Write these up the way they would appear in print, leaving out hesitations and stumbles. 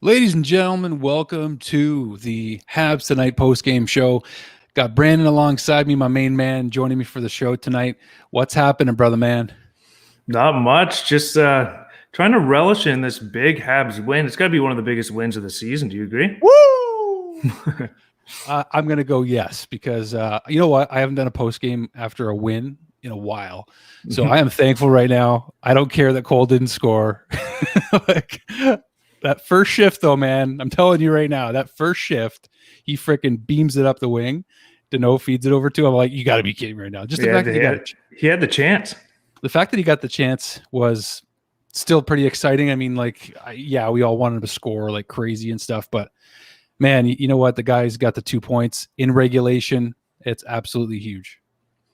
Ladies and gentlemen, welcome to the Habs Tonight post-game show. Got Brandon alongside me, my main man, joining me for the show tonight. What's happening, brother man? Not much. Just trying to relish in this big Habs win. It's got to be one of the biggest wins of the season. Do you agree? Woo! I'm going to go yes, because you know what? I haven't done a post-game after a win in a while. So I am thankful right now. I don't care that Cole didn't score. That first shift, though, man, I'm telling you right now, that first shift, he freaking beams it up the wing. Deneau feeds it over to him. I'm like, you got to be kidding me right now. Just the fact that he had the chance. The fact that he got the chance was still pretty exciting. I mean, like, yeah, we all wanted him to score like crazy and stuff, but man, you know what? The guy's got the 2 points in regulation. It's absolutely huge.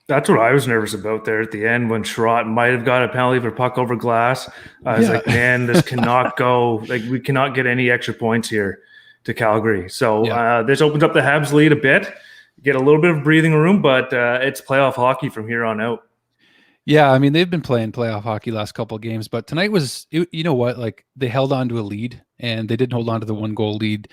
That's what I was nervous about there at the end when Sherratt might have got a penalty for puck over glass. I was like, man, this cannot go. Like, we cannot get any extra points here to Calgary. So this opens up the Habs lead a bit. Get a little bit of breathing room, but it's playoff hockey from here on out. Yeah, I mean, they've been playing playoff hockey last couple of games, but tonight was, you know what? Like, they held on to a lead, and they didn't hold on to the 1-goal lead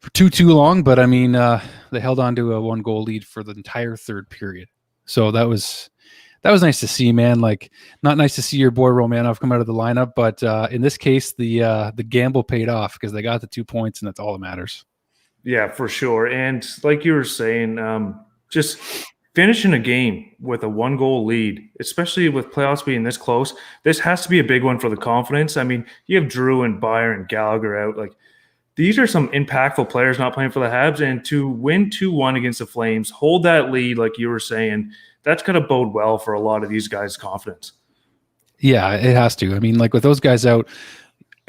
for too long. But I mean, they held on to a 1-goal lead for the entire third period. So that was nice to see, man. Like, not nice to see your boy Romanov come out of the lineup, but in this case, the gamble paid off because they got the 2 points, and that's all that matters. Yeah, for sure. And like you were saying, just finishing a game with a 1-goal lead, especially with playoffs being this close, this has to be a big one for the confidence. I mean, you have Drew and Beyer and Gallagher out. Like, these are some impactful players not playing for the Habs, and to win 2-1 against the Flames, hold that lead, like you were saying, that's going to bode well for a lot of these guys' confidence. Yeah, it has to. I mean, like, with those guys out,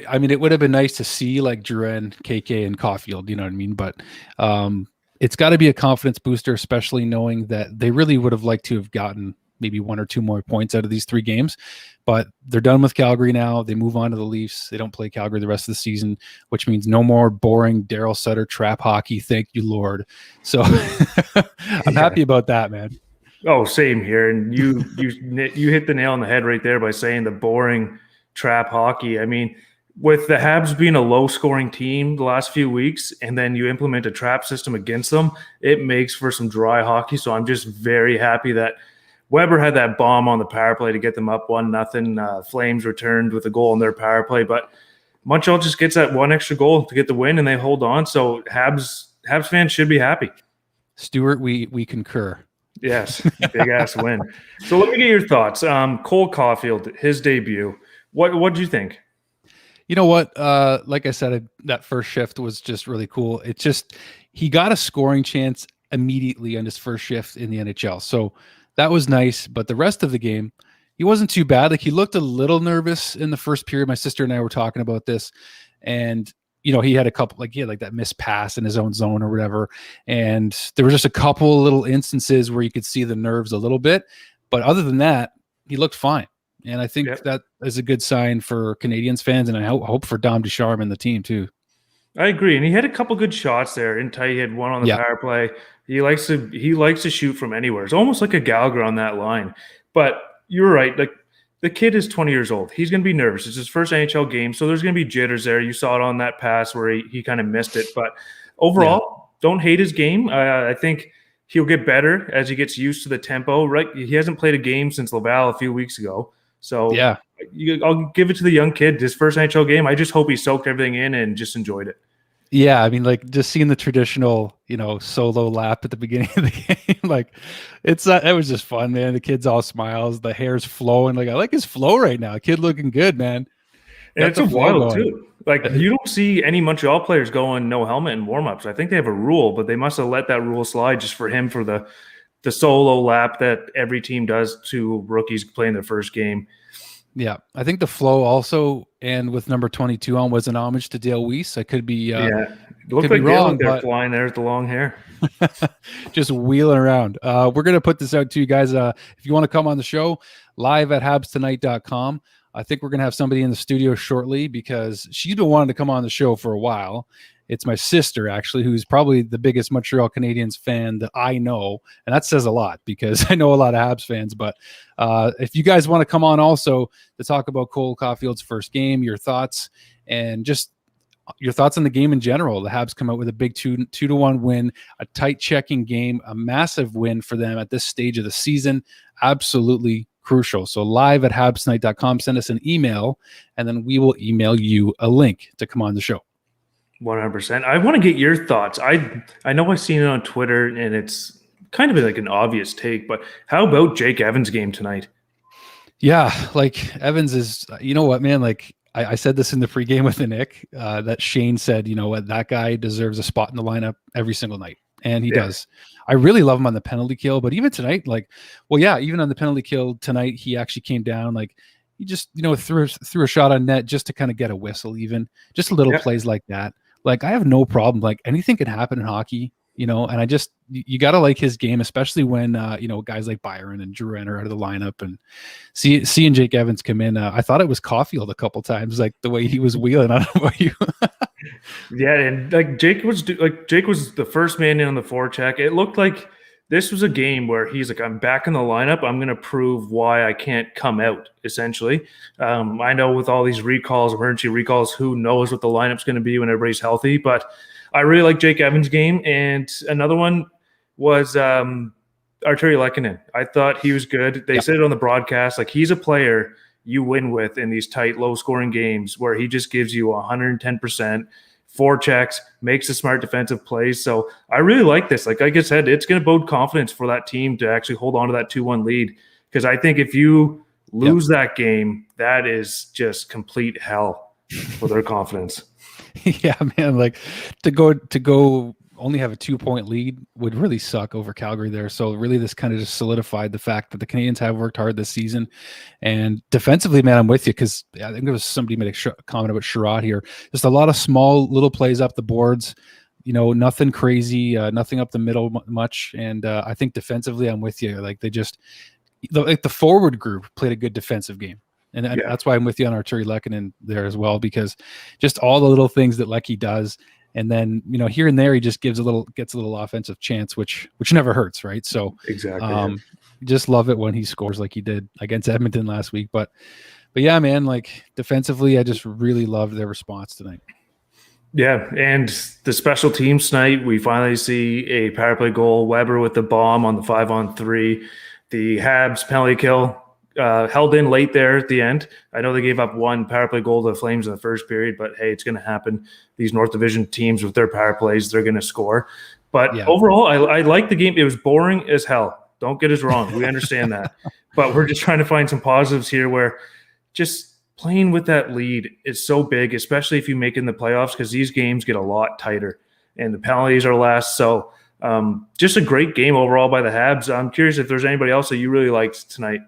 I mean, it would have been nice to see like Duran, KK, and Caufield, you know what I mean? But it's got to be a confidence booster, especially knowing that they really would have liked to have gotten maybe 1 or 2 more points out of these 3 games. But they're done with Calgary now. They move on to the Leafs. They don't play Calgary the rest of the season, which means no more boring Daryl Sutter trap hockey. Thank you, Lord. So I'm happy about that, man. Oh, same here. And you hit the nail on the head right there by saying the boring trap hockey. I mean, with the Habs being a low-scoring team the last few weeks, and then you implement a trap system against them, it makes for some dry hockey. So I'm just very happy that Weber had that bomb on the power play to get them up 1-0. Flames returned with a goal in their power play, but Montreal just gets that one extra goal to get the win, and they hold on. So Habs fans should be happy. Stuart, we concur. Yes, big-ass win. So let me get your thoughts. Cole Caufield, his debut. What did you think? You know what? Like I said, that first shift was just really cool. It's just he got a scoring chance immediately on his first shift in the NHL. So that was nice. But the rest of the game, he wasn't too bad. Like, he looked a little nervous in the first period. My sister and I were talking about this. And, you know, he had a couple, like, he had like that missed pass in his own zone or whatever. And there were just a couple little instances where you could see the nerves a little bit. But other than that, he looked fine. And I think that is a good sign for Canadiens fans, and I hope for Dom Ducharme and the team too. I agree, and he had a couple good shots there. In tight, he had one on the power play. He likes to shoot from anywhere. It's almost like a Gallagher on that line. But you're right. Like, the kid is 20 years old. He's going to be nervous. It's his first NHL game, so there's going to be jitters there. You saw it on that pass where he kind of missed it. But overall, don't hate his game. I think he'll get better as he gets used to the tempo. Right, he hasn't played a game since Laval a few weeks ago. So yeah, I'll give it to the young kid. His first NHL game, I just hope he soaked everything in and just enjoyed it. Yeah, I mean, like, just seeing the traditional, you know, solo lap at the beginning of the game, like, it was just fun, man. The kid's all smiles, the hair's flowing. Like, I like his flow right now. Kid looking good, man. And it's a wild too. Like, you don't see any Montreal players going no helmet in warmups. I think they have a rule, but they must have let that rule slide just for him for the solo lap that every team does to rookies playing their first game. Yeah, I think the flow also, and with number 22 on, was an homage to Dale Weiss. I could be it looked like wrong, they're flying there with the long hair. Just wheeling around. We're going to put this out to you guys. If you want to come on the show, live at habstonight.com. I think we're going to have somebody in the studio shortly because she's been wanting to come on the show for a while. It's my sister, actually, who's probably the biggest Montreal Canadiens fan that I know. And that says a lot because I know a lot of Habs fans. But if you guys want to come on also to talk about Cole Caufield's first game, your thoughts, and just your thoughts on the game in general. The Habs come out with a big 2-1 win, a tight checking game, a massive win for them at this stage of the season. Absolutely crucial. So live at habstonight.com, send us an email, and then we will email you a link to come on the show. 100%. I want to get your thoughts. I know I've seen it on Twitter, and it's kind of like an obvious take, but how about Jake Evans' game tonight? Yeah, like Evans is, you know what, man, like I said this in the pregame with the Nick, that Shane said, you know what, that guy deserves a spot in the lineup every single night. And he does. I really love him on the penalty kill, but even tonight, like, well, yeah, even on the penalty kill tonight, he actually came down, like he just, you know, threw a shot on net just to kind of get a whistle, even just little plays like that. Like I have no problem. Like anything can happen in hockey, you know, and you got to like his game, especially when, you know, guys like Byron and Drouin are out of the lineup, and seeing Jake Evans come in. I thought it was Caufield a couple times, like the way he was wheeling. I don't know about you. Yeah. And like Jake was the first man in on the forecheck. It looked like this was a game where he's like, I'm back in the lineup. I'm going to prove why I can't come out, essentially. I know with all these recalls, emergency recalls, who knows what the lineup's going to be when everybody's healthy, but I really like Jake Evans' game. And another one was Artturi Lehkonen. I thought he was good. They said it on the broadcast. Like, he's a player you win with in these tight, low-scoring games where he just gives you 110%, forechecks, makes a smart defensive plays. So I really like this. Like I said, it's going to bode confidence for that team to actually hold on to that 2-1 lead. Because I think if you lose that game, that is just complete hell for their confidence. Yeah, man. Like to go only have a 2-point lead would really suck over Calgary there. So really this kind of just solidified the fact that the Canadiens have worked hard this season. And defensively, man, I'm with you, because I think there was somebody made a comment about Sherrod here. Just a lot of small little plays up the boards, you know, nothing crazy, nothing up the middle much. And I think defensively, I'm with you. Like the forward group played a good defensive game. And that's why I'm with you on Artturi Lehkonen there as well, because just all the little things that Lecky does. And then, you know, here and there, he just gets a little offensive chance, which never hurts, right? So exactly, just love it when he scores like he did against Edmonton last week. But yeah, man, like defensively, I just really loved their response tonight. Yeah, and the special teams tonight, we finally see a power play goal. Weber with the bomb on the 5-on-3. The Habs penalty kill held in late there at the end. I know they gave up one power play goal to the Flames in the first period, but hey, it's going to happen. These North Division teams with their power plays, they're going to score. But overall, I like the game. It was boring as hell. Don't get us wrong. We understand that. But we're just trying to find some positives here where just playing with that lead is so big, especially if you make it in the playoffs, because these games get a lot tighter and the penalties are less. So just a great game overall by the Habs. I'm curious if there's anybody else that you really liked tonight.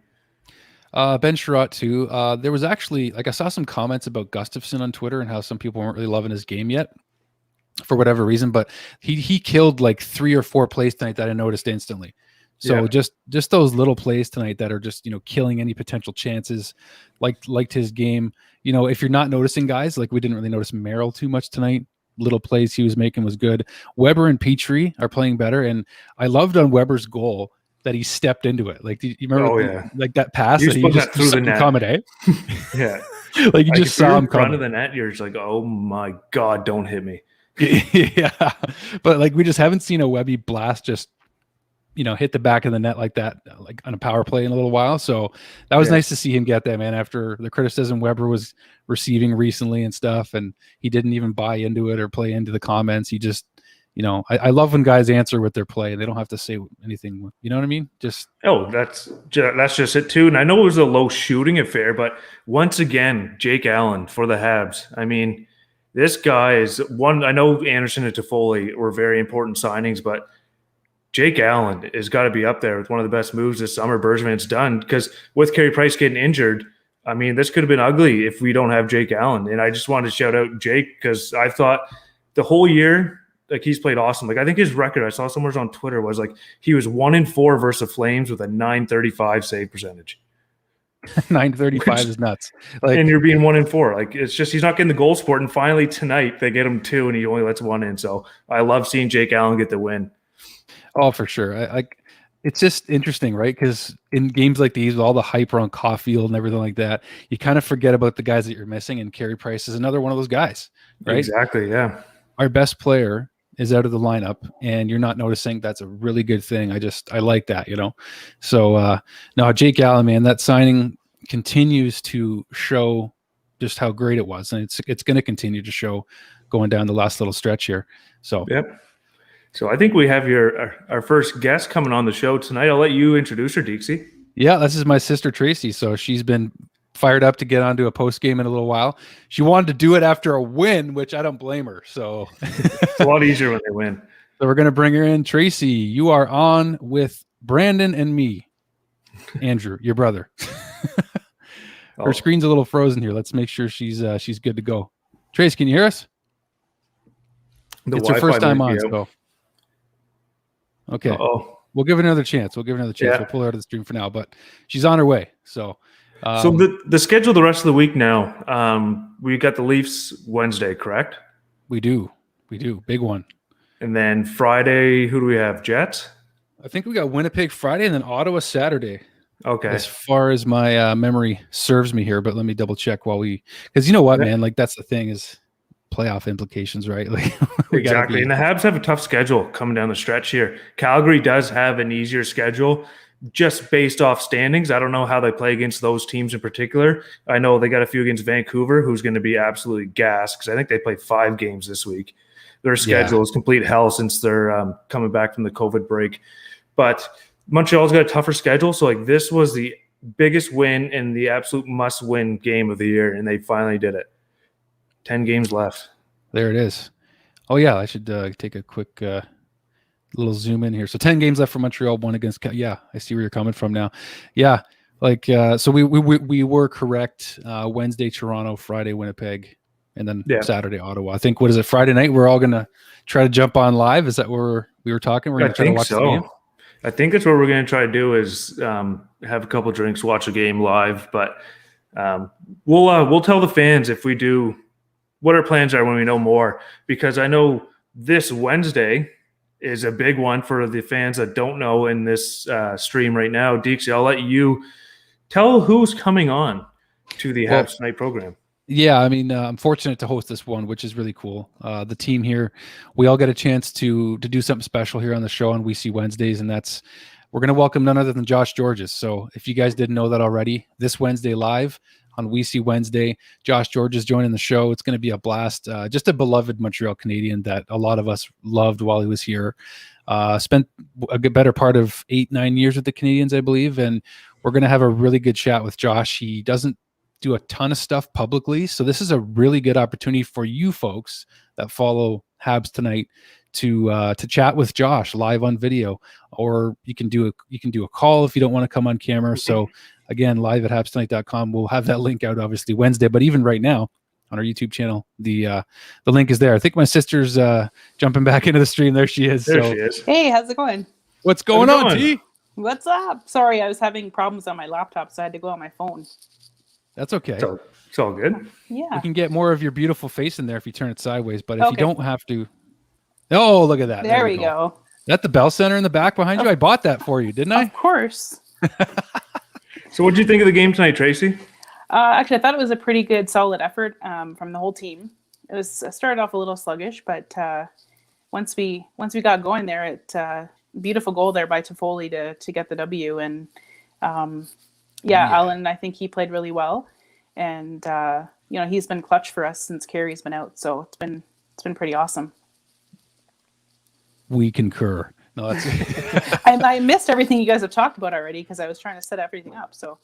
Ben Sherratt too. There was actually, like, I saw some comments about Gustafsson on Twitter and how some people weren't really loving his game yet for whatever reason, but he killed like 3 or 4 plays tonight that I noticed instantly. So just those little plays tonight that are just, you know, killing any potential chances. Liked his game. You know, if you're not noticing guys, like we didn't really notice Merrill too much tonight. Little plays he was making was good. Weber and Petrie are playing better, and I loved on Weber's goal that he stepped into it. Like, do you remember like that pass that he just threw the net? Yeah. Like you just saw him come front of the net. You're just like, oh my God, don't hit me. Yeah. But like, we just haven't seen a Webby blast just, you know, hit the back of the net like that, like on a power play in a little while. So that was nice to see him get that, man, after the criticism Weber was receiving recently and stuff. And he didn't even buy into it or play into the comments. He just, you know, I love when guys answer with their play and they don't have to say anything. You know what I mean? That's just it too. And I know it was a low shooting affair, but once again, Jake Allen for the Habs. I mean, this guy is one. I know Anderson and Toffoli were very important signings, but Jake Allen has got to be up there with one of the best moves this summer Bergevin's done, because with Carey Price getting injured, I mean, this could have been ugly if we don't have Jake Allen. And I just wanted to shout out Jake, because I thought the whole year, like, he's played awesome. Like, I think his record, I saw somewhere on Twitter, was like he was 1-4 versus the Flames with a .935 save percentage. 935 is nuts. Like, and you're being 1-4. Like, it's just, he's not getting the goal support. And finally tonight they get him 2 and he only lets 1 in. So I love seeing Jake Allen get the win. Oh, for sure. It's just interesting, right? Because in games like these, with all the hype around Caufield and everything like that, you kind of forget about the guys that you're missing. And Carey Price is another one of those guys, right? Exactly. Yeah. Our best player is out of the lineup, and you're not noticing. That's a really good thing. I like that, So now Jake Allen, man, that signing continues to show just how great it was, and it's going to continue to show going down the last little stretch here. So Yep. So I think we have our first guest coming on the show tonight. I'll let you introduce her, Dekesy. yeah, this is my sister Tracy. So she's been fired up to get onto a post game in a little while. She wanted to do it after a win, which I don't blame her. So It's a lot easier when they win. So we're going to bring her in. Tracy, you are on with Brandon and me. Andrew, your brother. Her screen's a little frozen here. Let's make sure she's good to go. Trace, can you hear us? It's her first time on, so. Okay. Uh-oh. We'll give it another chance. We'll pull her out of the stream for now, but she's on her way. So the schedule the rest of the week now, we got the Leafs Wednesday, correct? We do. Big one. And then Friday, who do we have? Jets? I think we got Winnipeg Friday and then Ottawa Saturday. Okay. As far as my memory serves me here, but let me double check because you know what, man, like that's the thing is playoff implications, right? Like exactly. And the Habs have a tough schedule coming down the stretch here. Calgary does have an easier schedule just based off standings. I don't know how they play against those teams in particular. I know they got a few against Vancouver, who's going to be absolutely gassed because I think they play 5 games this week. Their schedule is complete hell since they're coming back from the COVID break. But Montreal's got a tougher schedule. So like this was the biggest win and the absolute must-win game of the year, and they finally did it. 10 games left. There it is. Oh, yeah, I should take a quick little zoom in here. So 10 games left for Montreal, 1 against – yeah, I see where you're coming from now. Yeah, like so we were correct. Wednesday, Toronto, Friday, Winnipeg, and then Saturday, Ottawa. I think, what is it, Friday night? We're all going to try to jump on live. Is that where we were talking? We're going to try to watch the game? I think that's what we're going to try to do is have a couple of drinks, watch a game live. But we'll tell the fans if we do – what our plans are when we know more, because I know this Wednesday is a big one for the fans that don't know in this stream right now. Dekes, I'll let you tell who's coming on to the Habs Tonight program. Yeah, I mean, I'm fortunate to host this one, which is really cool. The team here, we all get a chance to do something special here on the show on We See Wednesdays, and we're going to welcome none other than Josh Georges. So if you guys didn't know that already, this Wednesday live on We See Wednesday, Josh Georges joining the show. It's going to be a blast. Just a beloved Montreal Canadian that a lot of us loved while he was here. Spent a better part of 8-9 years with the Canadiens, I believe, and we're going to have a really good chat with Josh. He doesn't do a ton of stuff publicly, so this is a really good opportunity for you folks that follow Habs Tonight to chat with Josh live on video, or you can do a call if you don't want to come on camera. So again, live at habstonight.com. We'll have that link out obviously Wednesday, but even right now on our YouTube channel, the link is there. I think my sister's jumping back into the stream. There she is. There she is. Hey, how's it going? What's going on, T? What's up? Sorry, I was having problems on my laptop, so I had to go on my phone. That's okay. It's all good. Yeah. You can get more of your beautiful face in there if you turn it sideways, but if you don't have to. Oh, look at that. There we go. That the Bell Center in the back behind you? I bought that for you, didn't I? Of course. So what did you think of the game tonight, Tracy? Actually, I thought it was a pretty good, solid effort from the whole team. It started off a little sluggish, but once we got going there, beautiful goal there by Toffoli to get the W. And Allen, I think he played really well, and he's been clutch for us since Carey's been out, so it's been pretty awesome. We concur. No, that's I missed everything you guys have talked about already because I was trying to set everything up. So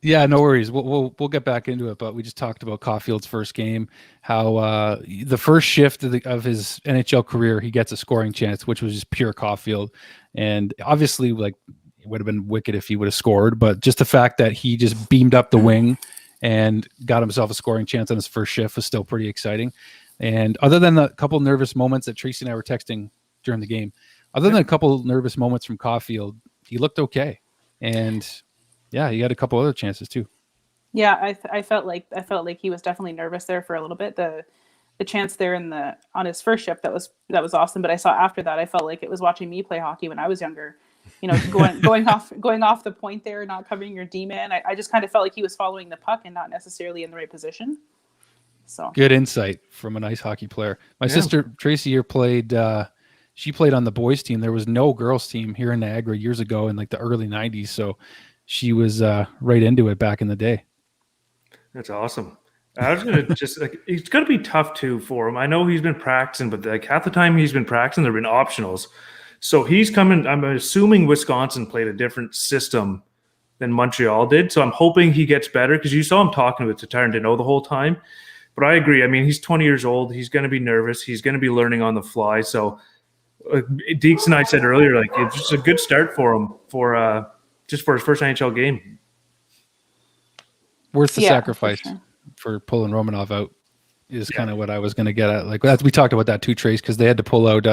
yeah, no worries. We'll get back into it, but we just talked about Caufield's first game, how the first shift of his NHL career, he gets a scoring chance, which was just pure Caufield, and obviously, like, it would have been wicked if he would have scored, but just the fact that he just beamed up the wing and got himself a scoring chance on his first shift was still pretty exciting. And other than a couple nervous moments that Tracy and I were texting during the game, other than a couple nervous moments from Caufield, he looked okay. And yeah, he had a couple other chances too. Yeah, I felt like he was definitely nervous there for a little bit. The chance there on his first shift, that was awesome. But I saw after that, I felt like it was watching me play hockey when I was younger. going off the point there, not covering your D man. I just kind of felt like he was following the puck and not necessarily in the right position. So good insight from an ice hockey player. My sister Tracy here played. She played on the boys team. There was no girls team here in Niagara years ago in like the early '90s. So she was right into it back in the day. That's awesome. I was gonna just like it's gonna be tough too for him. I know he's been practicing, but like half the time he's been practicing, there've been optionals. So he's coming. I'm assuming Wisconsin played a different system than Montreal did. So I'm hoping he gets better because you saw him talking with Tatar and Deneau the whole time. But I agree. I mean, he's 20 years old. He's going to be nervous. He's going to be learning on the fly. So Dekes and I said earlier, like it's just a good start for him for just for his first NHL game. Worth the sacrifice for pulling Romanov out is kind of what I was going to get at. Like we talked about that too, Trace, because they had to pull out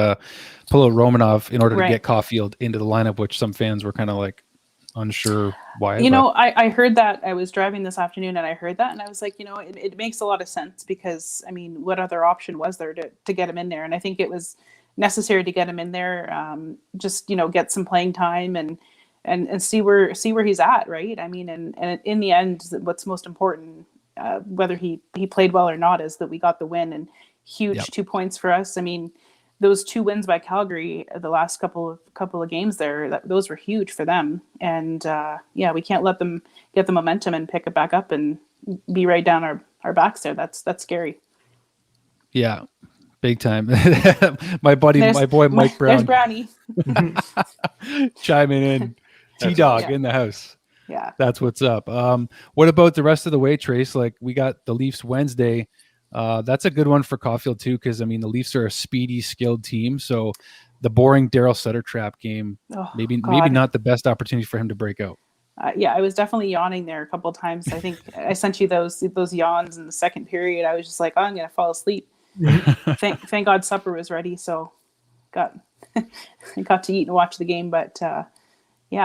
Romanov in order to get Caufield into the lineup, which some fans were kind of like unsure why. I heard that. I was driving this afternoon and I heard that and I was like, it makes a lot of sense because I mean, what other option was there to get him in there? And I think it was necessary to get him in there, just get some playing time and see where he's at, right? I mean, and in the end, what's most important, whether he played well or not, is that we got the win and huge 2 points for us. I mean, those 2 wins by Calgary, the last couple of games there, those were huge for them. And we can't let them get the momentum and pick it back up and be right down our backs there. That's scary. Yeah, big time. my boy Mike Brown. There's Brownie. Chiming in. T-Dog in the house. Yeah. That's what's up. What about the rest of the way, Trace? Like we got the Leafs Wednesday. That's a good one for Caufield too, because I mean the Leafs are a speedy, skilled team. So the boring Daryl Sutter trap game, maybe not the best opportunity for him to break out. I was definitely yawning there a couple of times. I think I sent you those yawns in the second period. I was just like, I'm gonna fall asleep. Thank God supper was ready, so got to eat and watch the game. But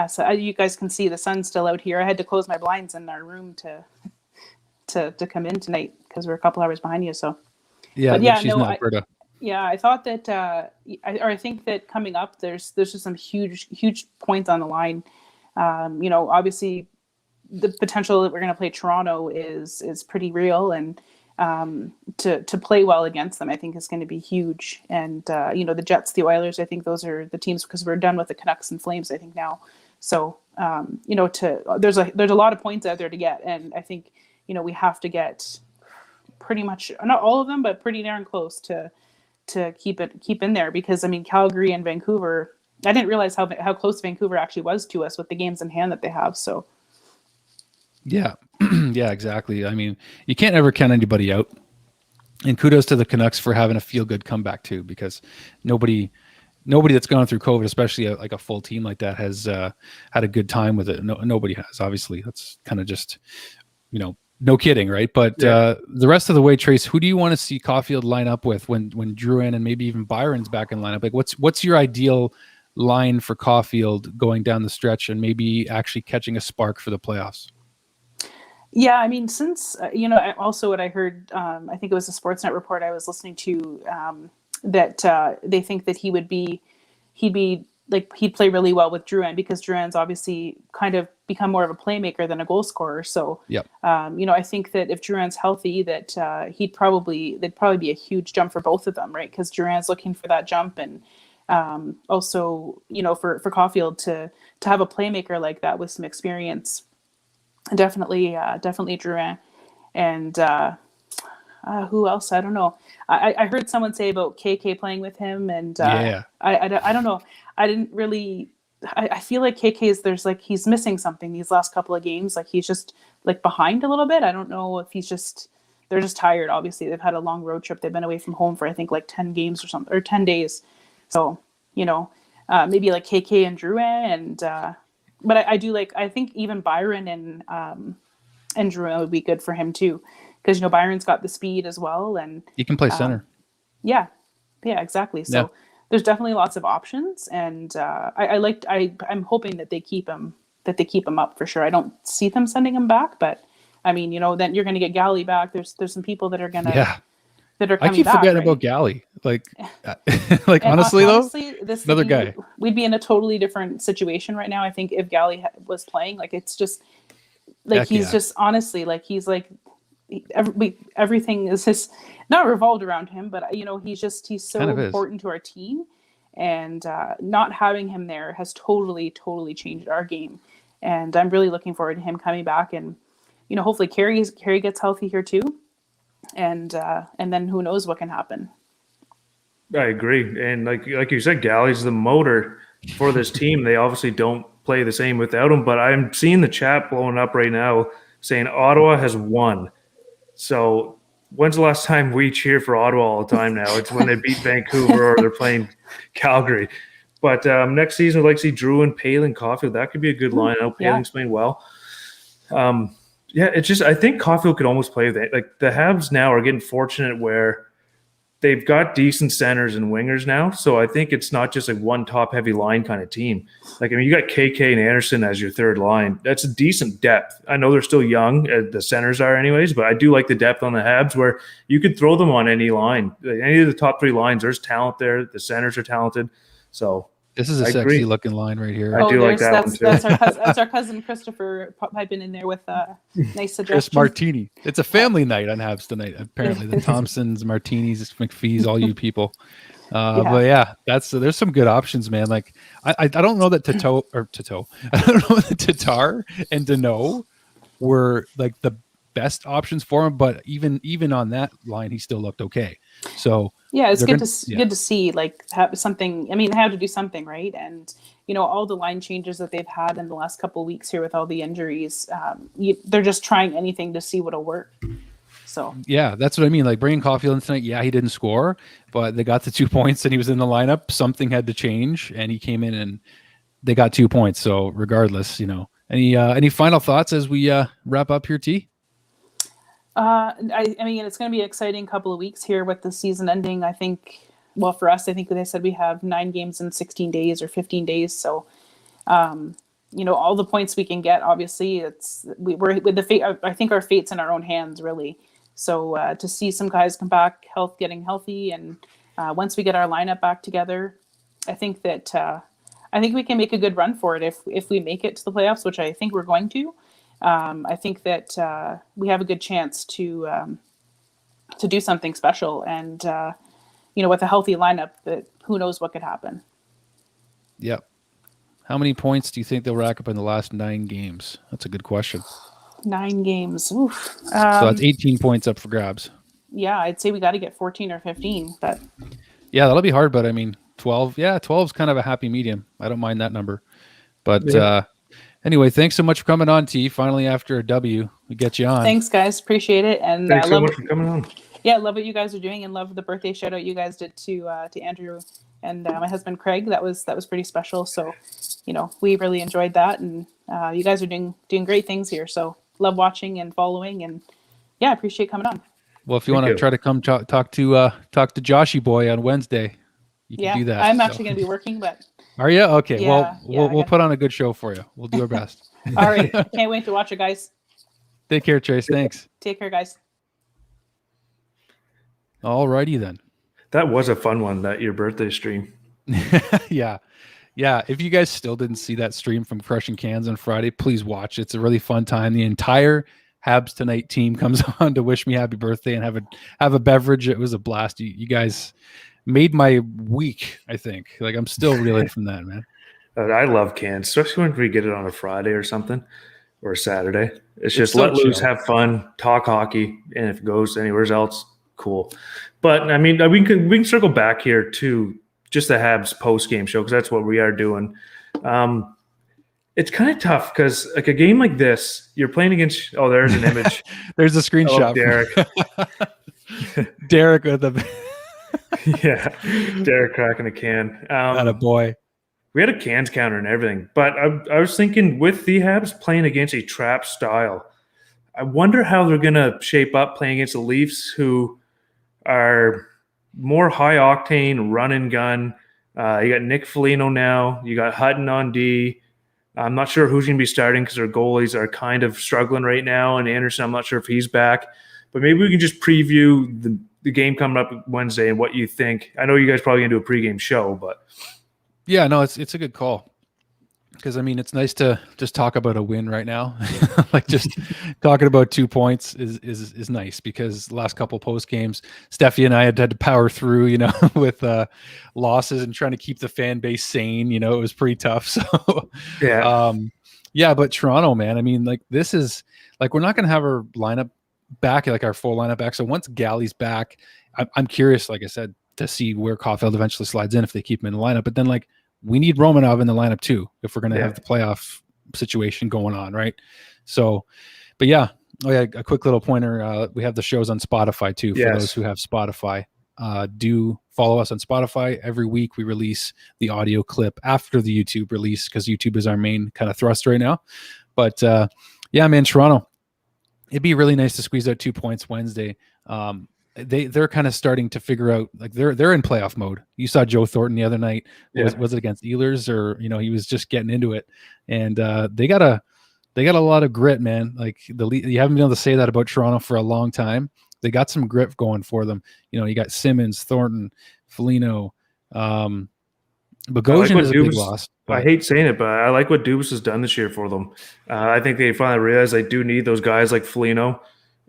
so you guys can see the sun's still out here. I had to close my blinds in our room to come in tonight because we're a couple hours behind you. So she's in Alberta. I thought that I think that coming up there's just some huge points on the line. Obviously the potential that we're going to play Toronto is pretty real, and to play well against them I think is going to be huge. And the Jets, the Oilers, I think those are the teams, because we're done with the Canucks and Flames I think now. So there's a lot of points out there to get, and I think we have to get pretty much, not all of them, but pretty darn close to keep in there, because I mean Calgary and Vancouver, I didn't realize how close Vancouver actually was to us with the games in hand that they have. So yeah. Yeah, exactly. I mean, you can't ever count anybody out. And kudos to the Canucks for having a feel-good comeback too, because nobody that's gone through COVID, especially like a full team like that, has had a good time with it. Nobody has, obviously. That's kind of just, no kidding, right? But the rest of the way, Trace, who do you want to see Caufield line up with when Drouin and maybe even Byron's back in lineup? Like, what's your ideal line for Caufield going down the stretch and maybe actually catching a spark for the playoffs? Yeah, I mean, since also what I heard, I think it was a Sportsnet report I was listening to, that they think that he'd play really well with Drouin, because Drouin's obviously kind of become more of a playmaker than a goal scorer. So, I think that if Drouin's healthy, that there'd probably be a huge jump for both of them, right? Because Drouin's looking for that jump, and also, for Caufield to have a playmaker like that with some experience. Definitely Drouin. And who else? I don't know. I heard someone say about KK playing with him, and I don't know. I didn't really. I feel like KK's he's missing something these last couple of games. Like he's just like behind a little bit. I don't know if they're just tired. Obviously, they've had a long road trip. They've been away from home for I think like 10 games or something, or 10 days. So maybe like KK and Drouin, and. But I think even Byron and Drouin would be good for him too, because Byron's got the speed as well, and he can play center. Yeah, exactly. So there's definitely lots of options, and I'm hoping that they keep him up for sure. I don't see them sending him back, but I mean, then you're going to get Goalie back. There's some people that are going to that are I coming keep back. forgetting right? about Goalie. Like, like And honestly, honestly, this another guy. we'd be in a totally different situation right now. I think if Goalie was playing, like it's just like Heck he's yeah. just honestly like he's like everything is just not revolved around him, but he's so Kind of is. important to our team, and not having him there has totally changed our game. And I'm really looking forward to him coming back, and hopefully Carey gets healthy here too, and then who knows what can happen. I agree, and like you said, Galley's the motor for this team. They obviously don't play the same without him. But I'm seeing the chat blowing up right now saying Ottawa has won. So when's the last time we cheer for Ottawa all the time now? It's when they beat Vancouver or they're playing Calgary. But next season, I'd like to see Drew and Palin, Caufield. That could be a good line. I know Palin's playing well. It's just I think Caufield could almost play with it. Like the Habs now are getting fortunate where they've got decent centers and wingers now. So I think it's not just like one top-heavy line kind of team. Like, I mean, you got KK and Anderson as your third line. That's a decent depth. I know they're still young, the centers are anyways, but I do like the depth on the Habs where you could throw them on any line. Any of the top three lines, there's talent there. The centers are talented. So this is a sexy looking line right here. I do like that one too. That's our cousin Christopher piping in there with a nice suggestion. Chris Martini. It's a family night on Habs tonight. Apparently, the Thompsons, Martinis, McPhee's, all you people. But yeah, there's some good options, man. Like I don't know that Tato. I don't know that Tatar and Dano were like the best options for him, but even on that line, he still looked okay. So yeah, it's good to see like have something. I mean, they have to do something, right? And all the line changes that they've had in the last couple of weeks here with all the injuries, they're just trying anything to see what'll work. So yeah, that's what I mean. Like bringing Caufield in tonight, yeah, he didn't score, but they got the 2 points and he was in the lineup. Something had to change, and he came in and they got 2 points. So regardless, any final thoughts as we wrap up here, T? I mean, it's going to be an exciting couple of weeks here with the season ending. I think, well, for us, I think they said we have 9 games in 16 days or 15 days. So, all the points we can get, obviously, we're with the fate. I think our fate's in our own hands, really. So to see some guys come back, getting healthy, and once we get our lineup back together, I think that we can make a good run for it if we make it to the playoffs, which I think we're going to. I think that we have a good chance to do something special, and with a healthy lineup, that who knows what could happen. Yep. How many points do you think they'll rack up in the last 9 games? That's a good question. 9 games. Oof. So that's 18 points up for grabs. Yeah, I'd say we got to get 14 or 15. But yeah, that'll be hard. But I mean, 12. Yeah, 12 is kind of a happy medium. I don't mind that number. But anyway, thanks so much for coming on, T. Finally, after a W, we get you on. Thanks, guys. Appreciate it. And thanks so much for coming on. Yeah, love what you guys are doing, and love the birthday shout out you guys did to Andrew and my husband Craig. That was pretty special. So, we really enjoyed that, and you guys are doing great things here. So, love watching and following, and yeah, appreciate coming on. Well, if you want to try to come talk to Joshy boy on Wednesday, you can do that. I'm actually going to be working, but are you okay? Yeah, we'll put on a good show for you. We'll do our best. All right, can't wait to watch it, guys. Take care, Trace. Thanks. Take care, guys. All righty then. That was a fun one, your birthday stream. Yeah. If you guys still didn't see that stream from Crushing Cans on Friday, please watch. It's a really fun time. The entire Habs Tonight team comes on to wish me happy birthday and have a beverage. It was a blast. You guys made my week, I think. Like, I'm still reeling from that, man. I love cans, especially when we get it on a Friday or something, or a Saturday. It's just so let loose, chill. have fun, talk hockey, and if it goes anywhere else, cool. But I mean, we can circle back here to just the Habs post-game show, because that's what we are doing. It's kind of tough because like a game like this, you're playing against. Oh, there's an image. There's a screenshot. Derek. Derek with a Yeah, Derek cracking a can. a boy. We had a cans counter and everything, but I was thinking with the Habs playing against a trap style, I wonder how they're going to shape up playing against the Leafs, who are more high octane run and gun. You got Nick Foligno now. You got Hutton on D. I'm not sure who's going to be starting because their goalies are kind of struggling right now. And Anderson, I'm not sure if he's back. But maybe we can just preview the game coming up Wednesday and what you think. I know you guys probably going to do a pregame show, but Yeah, no, it's a good call. Because I mean, it's nice to just talk about a win right now. Like just talking about 2 points is nice, because the last couple post games, Steffi and I had to power through, with losses and trying to keep the fan base sane. It was pretty tough. So yeah, yeah, but Toronto, man, I mean, like this is like we're not going to have our lineup back, like our full lineup back. So once Galley's back, I'm curious, like I said, to see where Caufield eventually slides in if they keep him in the lineup. But then like, we need Romanov in the lineup too if we're going to have the playoff situation going on, right? So, but yeah, a quick little pointer. We have the shows on Spotify too. For those who have Spotify, do follow us on Spotify. Every week we release the audio clip after the YouTube release, because YouTube is our main kind of thrust right now. But yeah, man, Toronto, it'd be really nice to squeeze out 2 points Wednesday. They're kind of starting to figure out, like they're in playoff mode. You saw Joe Thornton the other night. Was it against Ehlers, or he was just getting into it, and they got a lot of grit, man. Like you haven't been able to say that about Toronto for a long time. They got some grit going for them. You got Simmons, Thornton, Foligno, Bogosian is a big loss. I hate saying it, but I like what Dubas has done this year for them. I think they finally realized they do need those guys like Foligno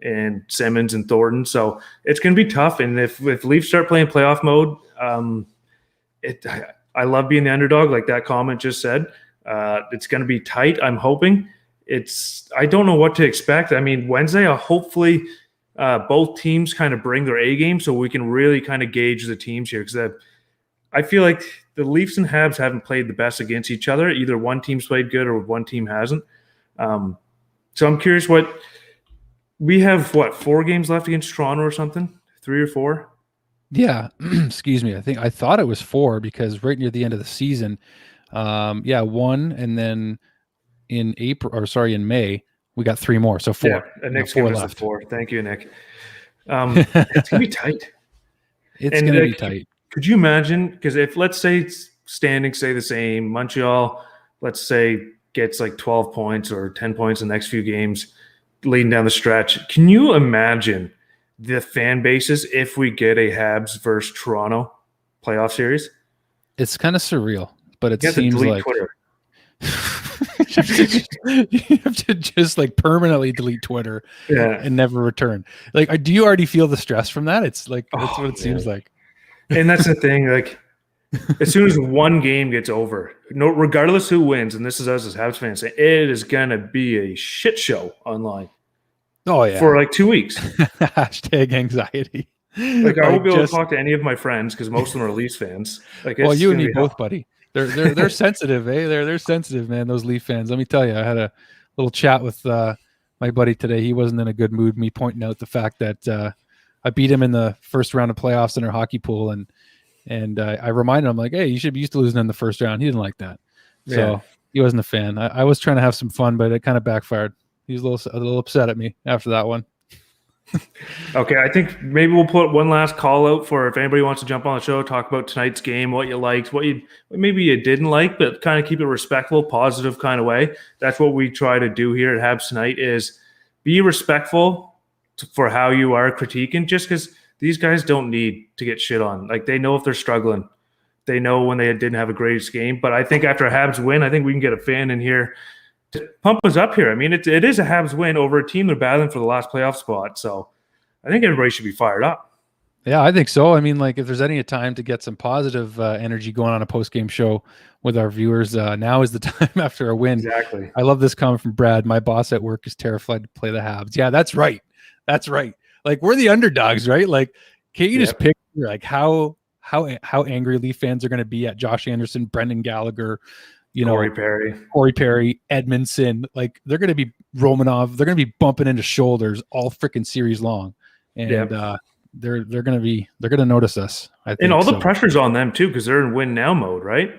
and Simmons and Thornton. So it's going to be tough. And if Leafs start playing playoff mode, I love being the underdog, like that comment just said. It's going to be tight, I'm hoping. I don't know what to expect. I mean, Wednesday, hopefully both teams kind of bring their A game so we can really kind of gauge the teams here, because I feel like the Leafs and Habs haven't played the best against each other. Either one team's played good or one team hasn't. So I'm curious we have 4 games left against Toronto or something? 3 or 4? Yeah. Excuse me. I thought it was 4, because right near the end of the season, 1, and then in May, we got 3 more. So 4. Yeah, and Nick's giving us 4. Thank you, Nick. It's going to be tight. It's going to be tight. Could you imagine? Because if, let's say, standings stay the same, Montreal, let's say, gets like 12 points or 10 points in the next few games, leading down the stretch. Can you imagine the fan bases if we get a Habs versus Toronto playoff series? It's kind of surreal, but it seems like Twitter. You have to just like permanently delete Twitter and never return. Like, do you already feel the stress from that? It's like, that's what it seems like. And that's the thing. Like, as soon as one game gets over, regardless who wins, and this is us as Habs fans, it is gonna be a shit show online. Oh yeah, for like 2 weeks. Hashtag anxiety. Like I won't be able to talk to any of my friends because most of them are Leafs fans. Like, well, you and me both, buddy. They're sensitive, eh? They're sensitive, man. Those Leaf fans. Let me tell you, I had a little chat with my buddy today. He wasn't in a good mood. Me pointing out the fact that I beat him in the first round of playoffs in our hockey pool, and I reminded him, like, hey, you should be used to losing in the first round. He didn't like that, so he wasn't a fan. I was trying to have some fun, but it kind of backfired. He was a little upset at me after that one. Okay, I think maybe we'll put one last call out for if anybody wants to jump on the show, talk about tonight's game, what you liked, maybe you didn't like, but kind of keep it respectful, positive kind of way. That's what we try to do here at Habs Tonight, is be respectful for how you are critiquing, just because these guys don't need to get shit on. Like, they know if they're struggling. They know when they didn't have a greatest game. But I think after a Habs win, I think we can get a fan in here to pump us up here. I mean, it is a Habs win over a team they're battling for the last playoff spot. So I think everybody should be fired up. Yeah, I think so. I mean, like, if there's any time to get some positive energy going on a post-game show with our viewers, now is the time after a win. Exactly. I love this comment from Brad. My boss at work is terrified to play the Habs. Yeah, that's right. That's right. Like, we're the underdogs, right? Like, can't you just picture like how angry Leaf fans are going to be at Josh Anderson, Brendan Gallagher, Corey Perry, Edmondson? Like, they're going to be Romanov. They're going to be bumping into shoulders all freaking series long, and they're going to notice us. I think, and all the pressure's on them too, because they're in win now mode, right?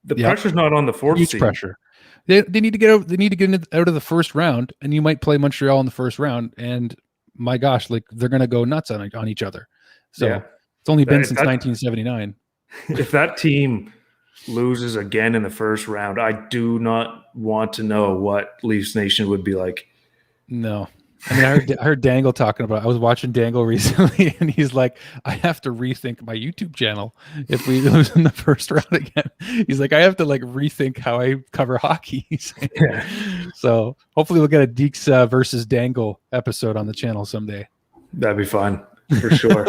The pressure's not on the fourth seed. Pressure. They need to get out. They need to get out of the first round, and you might play Montreal in the first round, and my gosh, like, they're going to go nuts on each other. So it's only been since 1979. If that team loses again in the first round, I do not want to know what Leafs Nation would be like. No. I mean, I heard Dangle talking about it. I was watching Dangle recently, and he's like, I have to rethink my YouTube channel if we lose in the first round again. He's like, I have to like rethink how I cover hockey. Yeah. So hopefully we'll get a Dekes versus Dangle episode on the channel someday. That'd be fun for sure.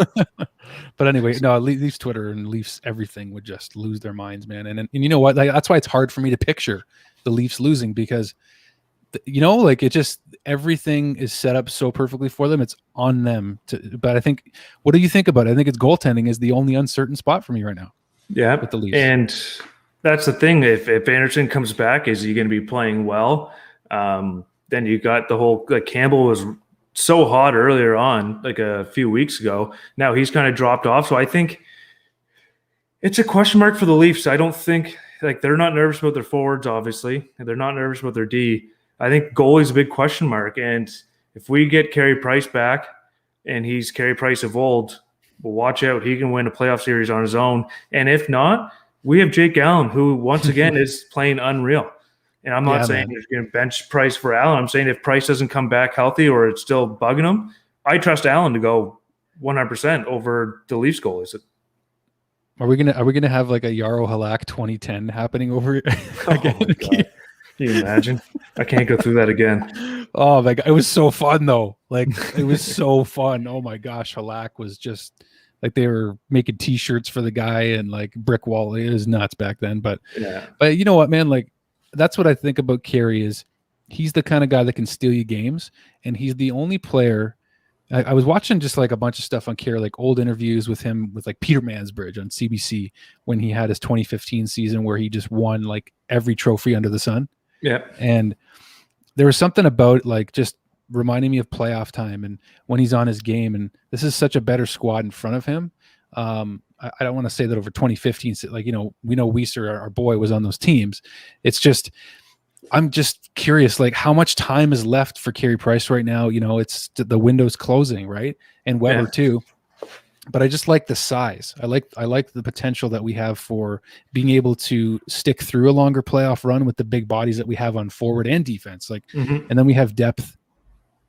But anyway, no, Leafs Twitter and Leafs everything would just lose their minds, man. And you know what? Like, that's why it's hard for me to picture the Leafs losing, because like it just, everything is set up so perfectly for them. It's on them to, but I think, what do you think about it? I think it's goaltending is the only uncertain spot for me right now. Yeah. With the Leafs. And that's the thing. If Anderson comes back, is he going to be playing well? Then you got the whole, like, Campbell was so hot earlier on, like a few weeks ago. Now he's kind of dropped off. So I think it's a question mark for the Leafs. I don't think, like, they're not nervous about their forwards, obviously, and they're not nervous about their D. I think goalie's a big question mark. And if we get Carey Price back and he's Carey Price of old, well, watch out. He can win a playoff series on his own. And if not, we have Jake Allen, who once again is playing unreal. And I'm not saying you're going to bench Price for Allen. I'm saying if Price doesn't come back healthy or it's still bugging him, I trust Allen to go 100% over the Leafs goalies. Are we gonna have like a Yarrow Halak 2010 happening over again? Oh, can you imagine? I can't go through that again. Oh my God, it was so fun though. Like, it was so fun. Oh my gosh, Halak was just like, they were making T-shirts for the guy and like brick wall. It was nuts back then. But you know what, man? Like, that's what I think about Carey, is he's the kind of guy that can steal you games, and he's the only player. I was watching just like a bunch of stuff on Carey, like old interviews with him with like Peter Mansbridge on CBC when he had his 2015 season where he just won like every trophy under the sun. Yeah. And there was something about like just reminding me of playoff time and when he's on his game, and this is such a better squad in front of him. I don't want to say that over 2015, like, you know, we know Weiser, our boy, was on those teams. It's just, I'm just curious, like, how much time is left for Carey Price right now? You know, it's the window's closing, right? And Weber too. But I just like the size. I like the potential that we have for being able to stick through a longer playoff run with the big bodies that we have on forward and defense. Like, and then we have depth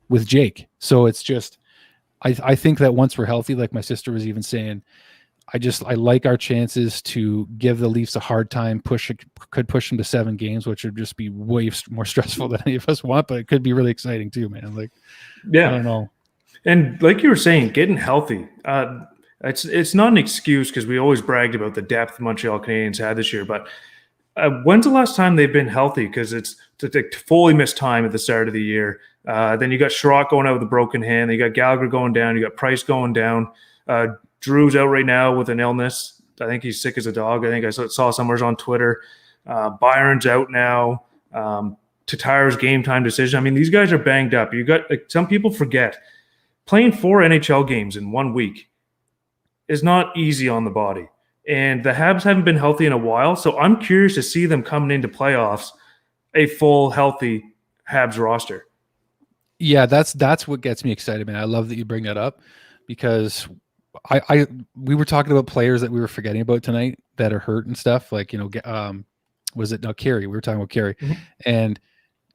with Jake. So it's just, I think that once we're healthy, like my sister was even saying, I like our chances to give the Leafs a hard time, could push them to 7 games, which would just be way more stressful than any of us want, but it could be really exciting too, man. Like, I don't know. And like you were saying, getting healthy, it's not an excuse, because we always bragged about the depth Montreal Canadiens had this year, but when's the last time they've been healthy? Because it's fully missed time at the start of the year. Then you got Sherratt going out with a broken hand. Then you got Gallagher going down. You got Price going down. Drew's out right now with an illness. I think he's sick as a dog. I think I saw somewhere on Twitter. Byron's out now. Tatar's game time decision. I mean, these guys are banged up. You got, like, some people forget, playing 4 NHL games in 1 week is not easy on the body. And the Habs haven't been healthy in a while, so I'm curious to see them coming into playoffs, a full, healthy Habs roster. Yeah, that's what gets me excited, man. I love that you bring that up, because we were talking about players that we were forgetting about tonight that are hurt and stuff. Like, you know, Carey? We were talking about Carey, and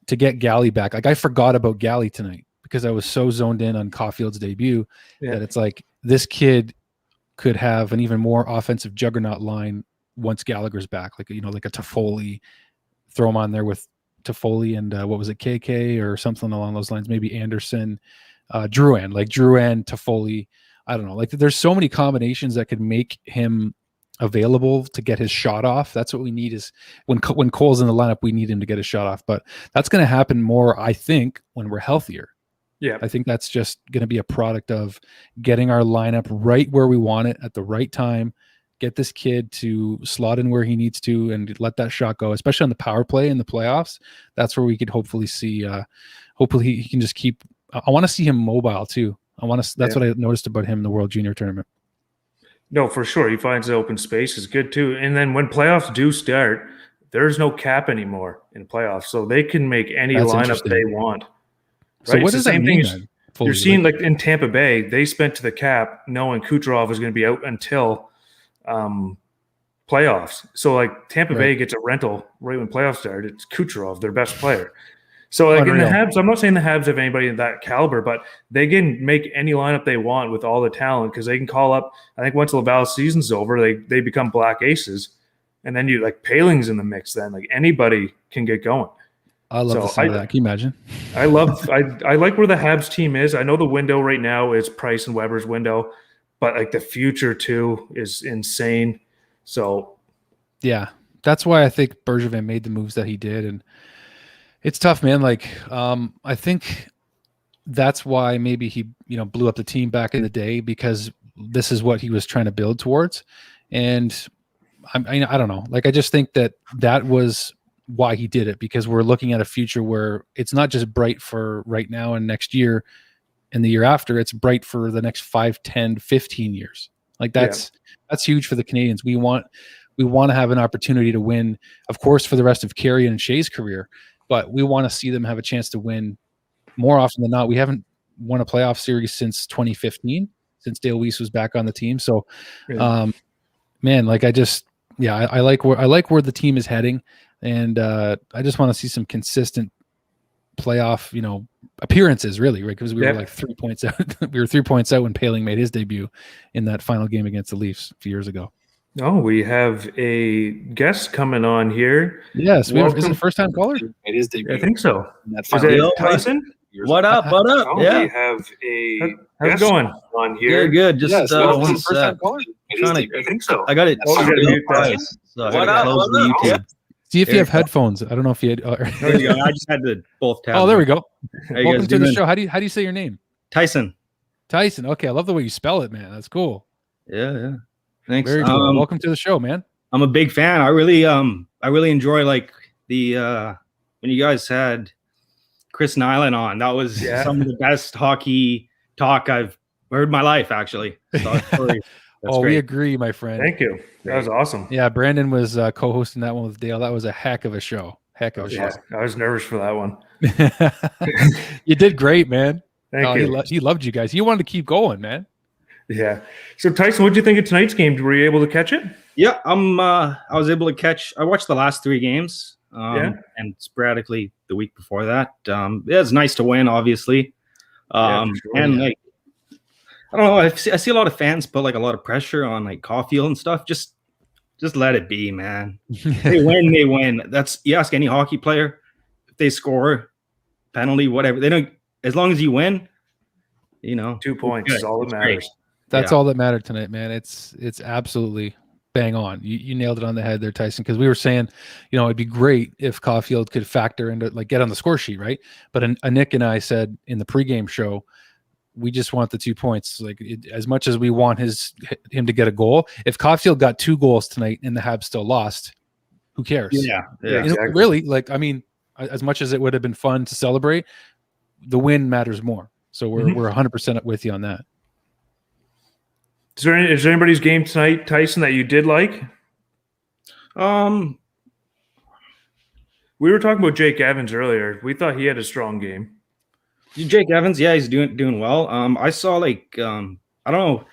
to get Goalie back, like, I forgot about Goalie tonight because I was so zoned in on Caufield's debut that it's like, this kid could have an even more offensive juggernaut line once Gallagher's back. Like, you know, like a Toffoli, throw him on there with Toffoli and what was it, KK or something along those lines, maybe Anderson, Drouin, Toffoli. I don't know. Like, there's so many combinations that could make him available to get his shot off. That's what we need, is when Cole's in the lineup, we need him to get his shot off. But that's going to happen more, I think, when we're healthier. Yeah, I think that's just going to be a product of getting our lineup right where we want it at the right time, get this kid to slot in where he needs to and let that shot go, especially on the power play in the playoffs. That's where we could hopefully see, hopefully he can just keep, I want to see him mobile too. That's what I noticed about him in the World Junior Tournament. No, for sure. He finds the open space is good too. And then when playoffs do start, there's no cap anymore in playoffs. So they can make any lineup they want. Right? So what does that mean then? You're seeing, like, in Tampa Bay, they spent to the cap knowing Kucherov was going to be out until playoffs. So, like, Tampa Bay gets a rental right when playoffs start. It's Kucherov, their best player. So like in the Unreal. Habs, I'm not saying the Habs have anybody in that caliber, but they can make any lineup they want with all the talent because they can call up. I think once Laval's season's over, they become black aces, and then you like Paling's in the mix. Then like anybody can get going. I love the sound of that. Can you imagine? I like where the Habs team is. I know the window right now is Price and Weber's window, but like the future too is insane. So Yeah, that's why I think Bergevin made the moves that he did, and it's tough, man. Like, I think that's why maybe he, blew up the team back in the day because this is what he was trying to build towards. And I don't know. Like, I just think that was why he did it, because we're looking at a future where it's not just bright for right now and next year and the year after, it's bright for the next 5, 10, 15 years. Like that's huge for the Canadiens. We want to have an opportunity to win, of course, for the rest of Carey and Shea's career, but we want to see them have a chance to win more often than not. We haven't won a playoff series since 2015, since Dale Weiss was back on the team. So, man, like I like where the team is heading, and I just want to see some consistent playoff, appearances, really, right? Because we were like 3 points out. We were 3 points out when Paling made his debut in that final game against the Leafs a few years ago. Oh, we have a guest coming on here. Yes, is it a first-time caller? It is debut. I think so. Is it Tyson? What up? What up? Oh, yeah. we have a guest going on here. Good. Just one first time caller. I think so. I got it. Oh, you gotta mute that. So I gotta close the YouTube. See if you have headphones. I don't know if you had. There you go. I just had to both tabs. Oh, there we go. How you Welcome guys to the doing? show. How do you say your name? Tyson. Tyson. Okay, I love the way you spell it, man. That's cool. Yeah. Thanks. Very cool. Welcome to the show, man. I'm a big fan. I really enjoy like the when you guys had Chris Nyland on. That was some of the best hockey talk I've heard in my life, actually. So that's great. We agree, my friend. Thank you. That was awesome. Yeah, Brandon was co-hosting that one with Dale. That was a heck of a show. I was nervous for that one. You did great, man. Thank you. He loved you guys. He wanted to keep going, man. Yeah. So Tyson, what did you think of tonight's game? Were you able to catch it? Yeah, I was able to catch. I watched the last 3 games, and sporadically the week before that. It's nice to win, obviously, like I don't know. I see a lot of fans put like a lot of pressure on like Caufield and stuff. Just let it be, man. They win, they win. You ask any hockey player, if they score, penalty, whatever, they don't. As long as you win, 2 points is all that matters. Great. That's all that mattered tonight, man. It's absolutely bang on. You nailed it on the head there, Tyson, because we were saying, it'd be great if Caufield could factor into like get on the score sheet, right? But Nick and I said in the pregame show, we just want the 2 points. Like as much as we want him to get a goal, if Caufield got 2 goals tonight and the Habs still lost, who cares? Yeah, exactly. Really, like I mean, as much as it would have been fun to celebrate, the win matters more. So we're 100% with you on that. Is there anybody's game tonight, Tyson, that you did like? We were talking about Jake Evans earlier. We thought he had a strong game. Jake Evans, he's doing well. I saw like I don't know.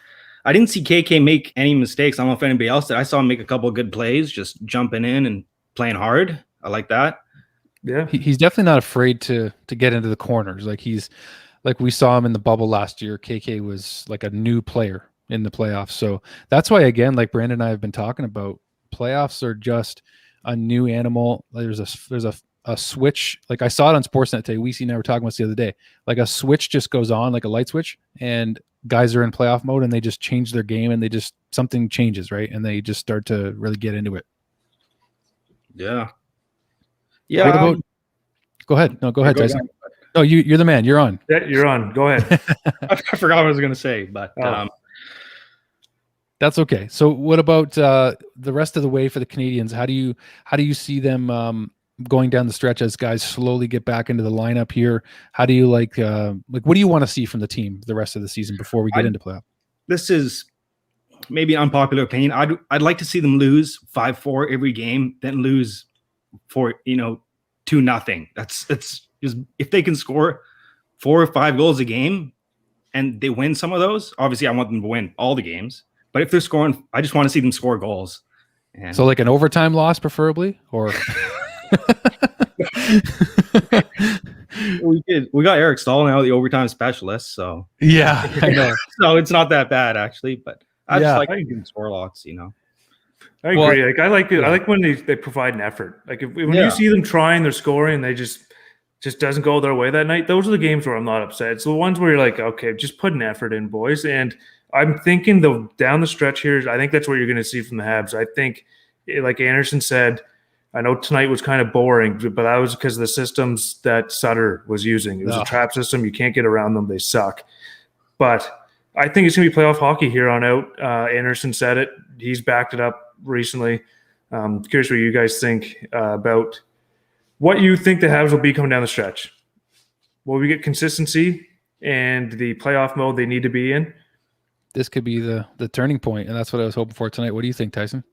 I didn't see KK make any mistakes. I don't know if anybody else did. I saw him make a couple of good plays, just jumping in and playing hard. I like that. Yeah, he's definitely not afraid to get into the corners. Like we saw him in the bubble last year. KK was like a new player in the playoffs. So that's why, again, like Brandon and I have been talking about, playoffs are just a new animal. There's a switch. Like I saw it on Sportsnet today. We and I were talking about this the other day. Like a switch just goes on, like a light switch, and guys are in playoff mode and they just change their game and something changes, right? And they just start to really get into it. Yeah. What about? Go ahead. No, go ahead, Tyson. No, you're the man. You're on. Yeah, you're on. Go ahead. I forgot what I was going to say, but that's okay. So what about the rest of the way for the Canadiens? How do you see them going down the stretch as guys slowly get back into the lineup here? How do you like what do you want to see from the team the rest of the season before we get into playoff? This is maybe an unpopular opinion. I'd like to see them lose 5-4 every game, then lose for 2-0. That's just, if they can score 4 or 5 goals a game and they win some of those, obviously I want them to win all the games. But if they're scoring, I just want to see them score goals. And so like an overtime loss preferably, or We got Eric Stahl now, the overtime specialist. So yeah, I know. So it's not that bad actually, but I just like I- doing score lots, you know. I agree. Like I like it. I like when they provide an effort. Like when you see them trying, they're scoring, and they just doesn't go their way that night. Those are the games where I'm not upset. It's the ones where you're like, okay, just put an effort in, boys. And I'm thinking down the stretch here, I think that's what you're going to see from the Habs. I think, like Anderson said, I know tonight was kind of boring, but that was because of the systems that Sutter was using. It was a trap system. You can't get around them. They suck. But I think it's going to be playoff hockey here on out. Anderson said it. He's backed it up recently. Curious what you guys think about what you think the Habs will be coming down the stretch. Will we get consistency and the playoff mode they need to be in? This could be the turning point, and that's what I was hoping for tonight. What do you think, Tyson?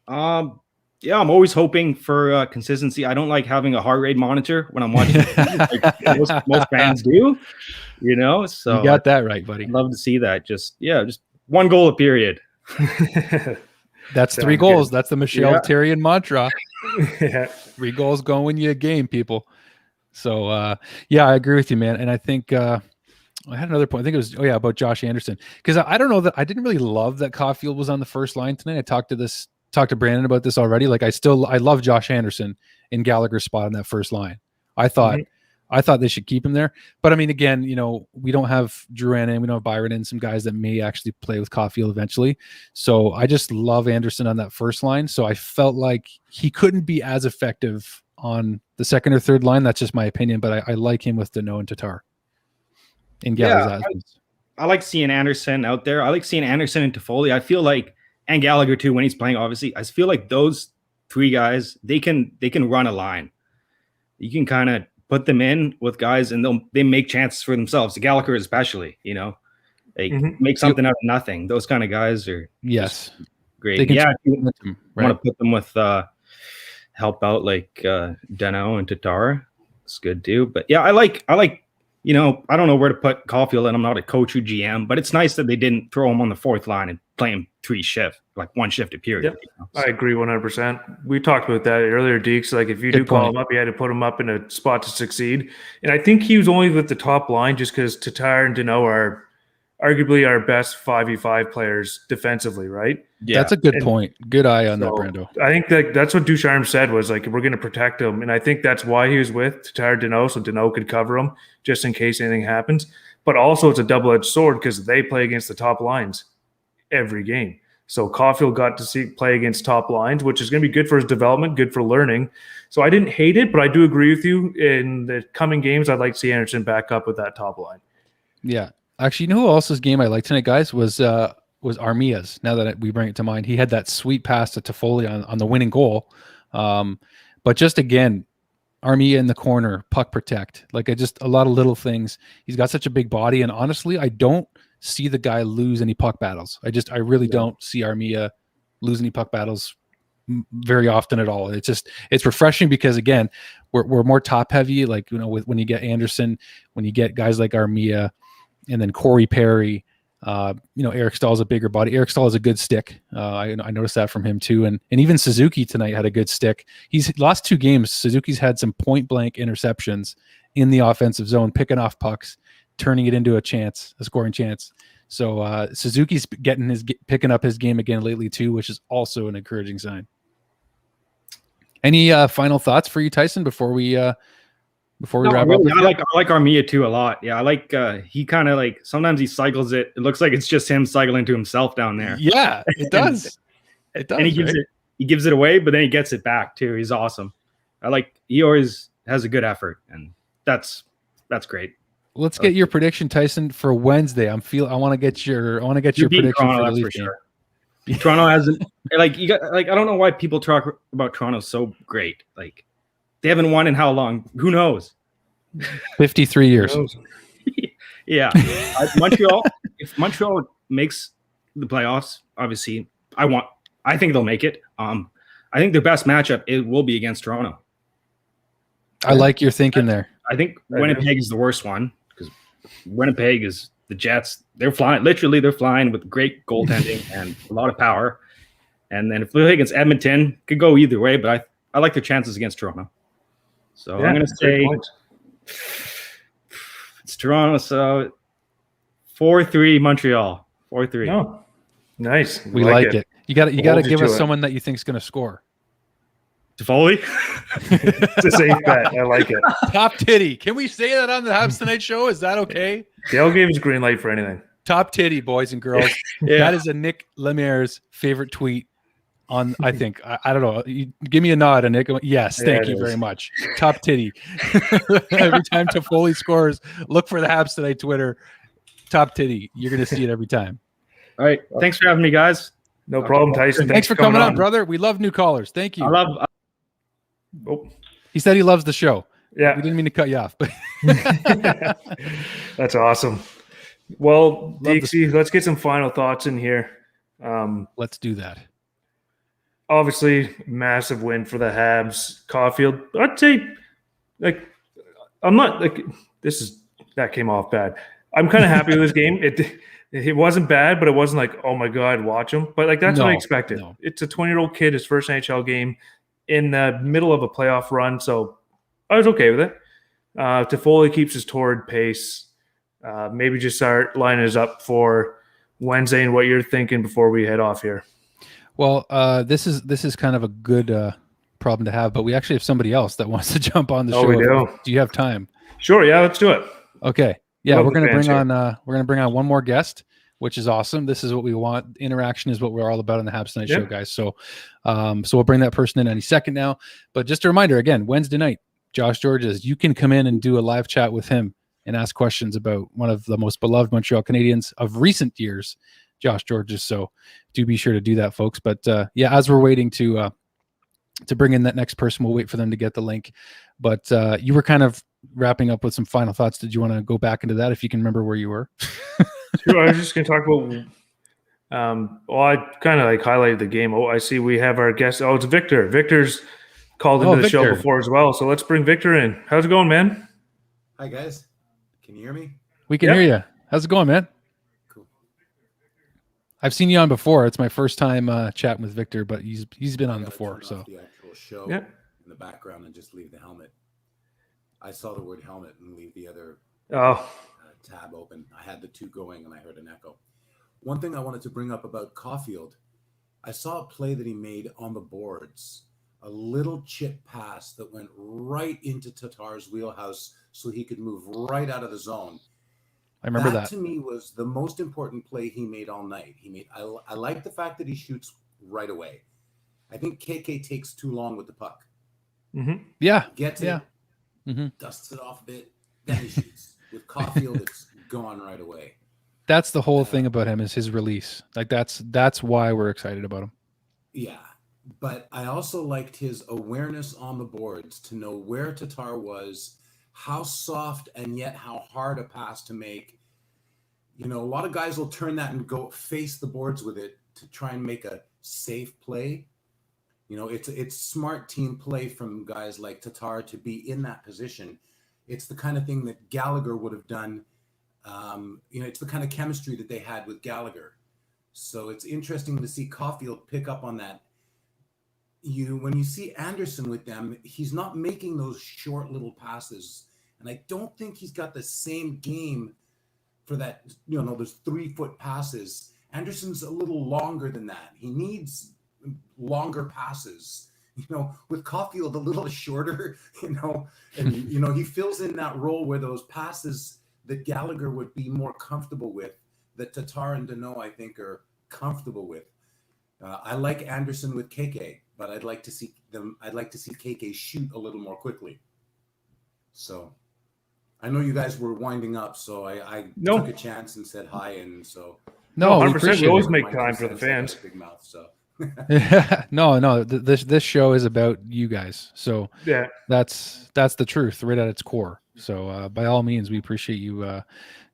Yeah, I'm always hoping for consistency. I don't like having a heart rate monitor when I'm watching. Like most fans do, you know. So you got that right, buddy. I'd love to see that. Just one goal a period. That's 3 goals. That's the Michelle Tyrion mantra. 3 goals go win you a game, people. So I agree with you, man. And I think I had another point. I think it was about Josh Anderson, because I don't know that I didn't really love that Caufield was on the first line tonight. I talked to Brandon about this already. Like I love Josh Anderson in Gallagher's spot on that first line. I thought they should keep him there. But I mean, again, we don't have Drouin and we don't have Byron and some guys that may actually play with Caufield eventually. So I just love Anderson on that first line. So I felt like he couldn't be as effective on the second or third line. That's just my opinion, but I like him with Danault and Tatar in Gallagher's absence. I like seeing Anderson out there. I like seeing Anderson and Toffoli. I feel like, and Gallagher too, when he's playing, obviously, I feel like those 3 guys, they can run a line. You can kind of put them in with guys and they make chances for themselves. Gallagher especially, they make something out of nothing. Those kind of guys are great. They can want to put them with help out like Danault and Tatar. It's good too. But yeah, I like I don't know where to put Caufield, and I'm not a coach or GM, but it's nice that they didn't throw him on the fourth line and play him 3 shift, like 1 shift a period. Yep. So. I agree 100%. We talked about that earlier, Dekes. Like if you do call him up, you had to put him up in a spot to succeed. And I think he was only with the top line just because Tatar and Danault are arguably our best 5v5 players defensively, right? Yeah, that's a good point. Good eye on that, Brando. I think that's what Ducharme said was like, we're going to protect him. And I think that's why he was with Tatar Danault, so Danault could cover him just in case anything happens. But also it's a double-edged sword because they play against the top lines every game. So Caufield got to play against top lines, which is going to be good for his development, good for learning. So I didn't hate it, but I do agree with you. In the coming games, I'd like to see Anderson back up with that top line. Yeah. Actually, you know who else's game I liked tonight, guys, was Armia's. Now that we bring it to mind, he had that sweet pass to Toffoli on the winning goal. But just again, Armia in the corner, puck protect, like just a lot of little things. He's got such a big body, and honestly, I don't see the guy lose any puck battles. I really don't see Armia lose any puck battles very often at all. It's refreshing because again, we're more top heavy. Like when you get Anderson, when you get guys like Armia. And then Corey Perry, Eric Stahl is a bigger body. Eric Stahl has a good stick. I noticed that from him too. And even Suzuki tonight had a good stick. He's last 2 games. Suzuki's had some point blank interceptions in the offensive zone, picking off pucks, turning it into a scoring chance. So Suzuki's picking up his game again lately too, which is also an encouraging sign. Any final thoughts for you, Tyson, before we wrap up? I like Armia too a lot. Yeah, I like he kind of like sometimes he cycles it. It looks like it's just him cycling to himself down there. Yeah, it does. It does. And he gives it away, but then he gets it back too. He's awesome. He always has a good effort, and that's great. Let's get your prediction, Tyson, for Wednesday. I want to get your prediction Toronto, for the Leaf for sure. Toronto hasn't I don't know why people talk about Toronto so great. Like they haven't won in how long? Who knows? 53 years. Yeah. Montreal, if Montreal makes the playoffs, obviously I think they'll make it. I think their best matchup will be against Toronto. I like your thinking there. I think Winnipeg is the worst one because Winnipeg is the Jets. They're flying. Literally, they're flying with great goaltending and a lot of power. And then if we play against Edmonton, could go either way, but I like their chances against Toronto. So I'm going to say it's Toronto. So 4-3 Montreal. 4-3. No, nice. We like it. You got to give us someone that you think is going to score. Toffoli. It's a safe bet. I like it. Top titty. Can we say that on the Habs Tonight show? Is that okay? Dale gave his green light for anything. Top titty, boys and girls. Yeah. That is a Nick Lemaire's favorite tweet on, I think. I don't know. You, give me a nod, Nick. Yes, thank you very much. Top titty. Every time Toffoli scores, look for the Habs Tonight Twitter. Top titty. You're going to see it every time. All right. Thanks for having me, guys. No problem, Tyson. Thanks for coming on, brother. We love new callers. Thank you. He said he loves the show. Yeah. We didn't mean to cut you off, but that's awesome. Well, Dekes, let's get some final thoughts in here. Let's do that. Obviously, massive win for the Habs. Caufield, I'd say, I'm not that came off bad. I'm kind of happy with this game. It wasn't bad, but it wasn't like, oh my God, watch him. But that's what I expected. No. It's a 20-year-old kid, his first NHL game in the middle of a playoff run, so I was okay with it. Toffoli keeps his torrid pace. Maybe just start lining us up for Wednesday and what you're thinking before we head off here. Well, this is kind of a good problem to have, but we actually have somebody else that wants to jump on the show. We do. Do you have time? Sure. Yeah, let's do it. Okay. Yeah, we're gonna bring on one more guest, which is awesome. This is what we want. Interaction is what we're all about on the Habs Tonight show, guys. So, so we'll bring that person in any second now. But just a reminder, again, Wednesday night, Josh Georges, you can come in and do a live chat with him and ask questions about one of the most beloved Montreal Canadiens of recent years, Josh Georges. So do be sure to do that, folks. But as we're waiting to bring in that next person, we'll wait for them to get the link. But you were kind of wrapping up with some final thoughts. Did you want to go back into that if you can remember where you were? Sure, I was just going to talk about I kind of highlighted the game. I see we have our guest. It's Victor. Victor's called into the show before as well. So let's bring Victor in. How's it going, man? Hi, guys. Can you hear me? We can hear you. How's it going, man? Cool. I've seen you on before. It's my first time chatting with Victor, but he's been on before. So the actual show in the background and just leave the helmet. I saw the word helmet and leave the other tab open. I had the two going and I heard an echo. One thing I wanted to bring up about Caufield, I saw a play that he made on the boards, a little chip pass that went right into Tatar's wheelhouse so he could move right out of the zone. I remember that. To me was the most important play he made all night. I like the fact that he shoots right away. I think KK takes too long with the puck. Mm-hmm. Yeah. Gets it. Mm-hmm. Dusts it off a bit, then he shoots. With Caufield, it's gone right away. That's the whole thing about him is his release. That's why we're excited about him. Yeah, but I also liked his awareness on the boards to know where Tatar was, how soft and yet how hard a pass to make. A lot of guys will turn that and go face the boards with it to try and make a safe play. It's smart team play from guys like Tatar to be in that position. It's the kind of thing that Gallagher would have done. It's the kind of chemistry that they had with Gallagher. So it's interesting to see Caufield pick up on that. When you see Anderson with them, he's not making those short little passes. And I don't think he's got the same game for that, those 3-foot passes. Anderson's a little longer than that. He needs longer passes, with Caufield a little shorter, and he fills in that role where those passes that Gallagher would be more comfortable with, that Tatar and Danault, I think, are comfortable with. I like Anderson with KK, but I'd like to see KK shoot a little more quickly. So I know you guys were winding up, so I took a chance and said hi, and so. No, 100%. We always make time for the fans. Big mouth, so. No. This show is about you guys. So that's the truth right at its core. So by all means, we appreciate you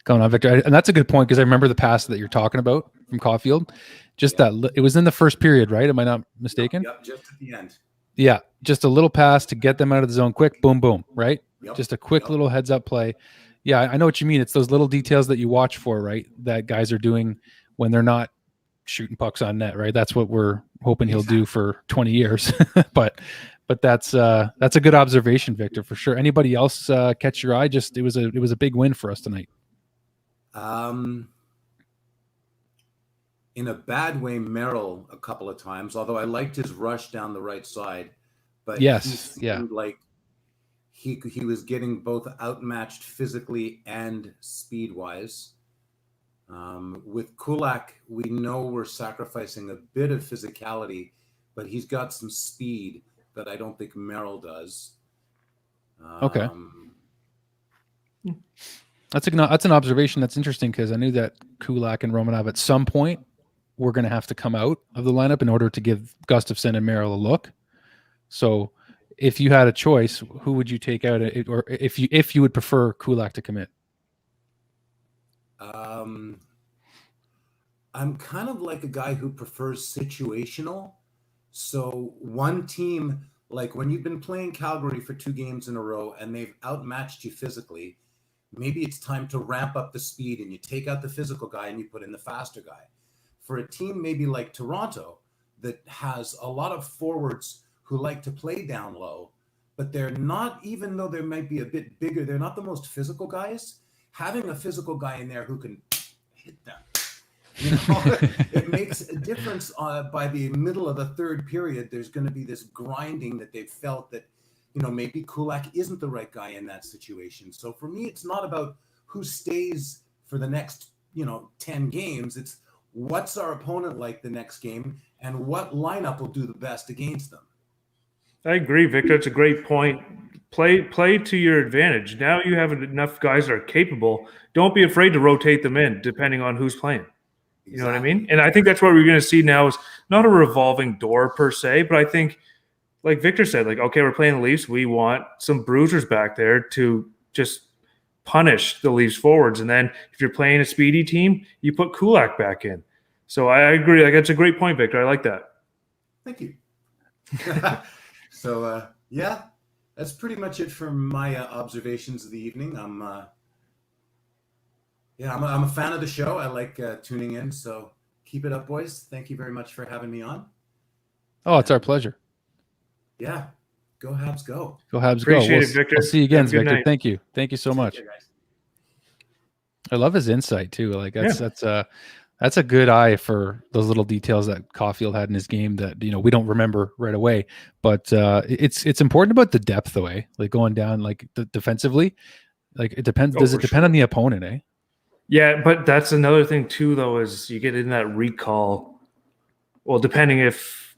coming on, Victor. And that's a good point because I remember the pass that you're talking about from Caufield. That it was in the first period, right? Am I not mistaken? Yep, just at the end. Yeah, just a little pass to get them out of the zone quick. Boom, boom, right? Yep. Just a quick little heads up play. Yeah, I know what you mean. It's those little details that you watch for, right? That guys are doing when they're not shooting pucks on net, right? That's what we're hoping he'll do for 20 years. but But that's a good observation, Victor, for sure. Anybody else catch your eye? Just it was a big win for us tonight. In a bad way, Merrill a couple of times, although I liked his rush down the right side. But yes, he seemed like he was getting both outmatched physically and speed-wise. With Kulak, we know we're sacrificing a bit of physicality, but he's got some speed that I don't think Merrill does. Okay. That's an observation that's interesting, because I knew that Kulak and Romanov at some point were going to have to come out of the lineup in order to give Gustafsson and Merrill a look. So if you had a choice, who would you take out, or if you would prefer Kulak to come in? I'm kind of like a guy who prefers situational. So one team, like when you've been playing Calgary for 2 games in a row and they've outmatched you physically, maybe it's time to ramp up the speed and you take out the physical guy and you put in the faster guy. For a team maybe like Toronto that has a lot of forwards who like to play down low, but they're not, even though they might be a bit bigger, they're not the most physical guys. Having a physical guy in there who can hit them, it makes a difference. By the middle of the third period, there's going to be this grinding that they've felt that, maybe Kulak isn't the right guy in that situation. So for me, it's not about who stays for the next, 10 games. It's what's our opponent like the next game and what lineup will do the best against them. I agree, Victor. It's a great point. Play to your advantage. Now you have enough guys that are capable. Don't be afraid to rotate them in, depending on who's playing. You know what I mean? And I think that's what we're going to see now is not a revolving door per se, but I think, like Victor said, okay, we're playing the Leafs. We want some bruisers back there to just punish the Leafs forwards. And then if you're playing a speedy team, you put Kulak back in. So I agree. That's a great point, Victor. I like that. Thank you. So, yeah, that's pretty much it for my observations of the evening. I'm a fan of the show. I like tuning in. So keep it up, boys. Thank you very much for having me on. Oh, it's our pleasure. Yeah. Go Habs, go. Go Habs, Appreciate go. it, Victor. We'll see you again, Victor. Night. Thank you. Thank you so much. Take care, guys. I love his insight too. That's a good eye for those little details that Caufield had in his game that we don't remember right away. But it's important about the depth, though, like going down defensively. Like it depends. Does it depend on the opponent, eh? Yeah, but that's another thing too, though, is you get in that recall. Well, depending if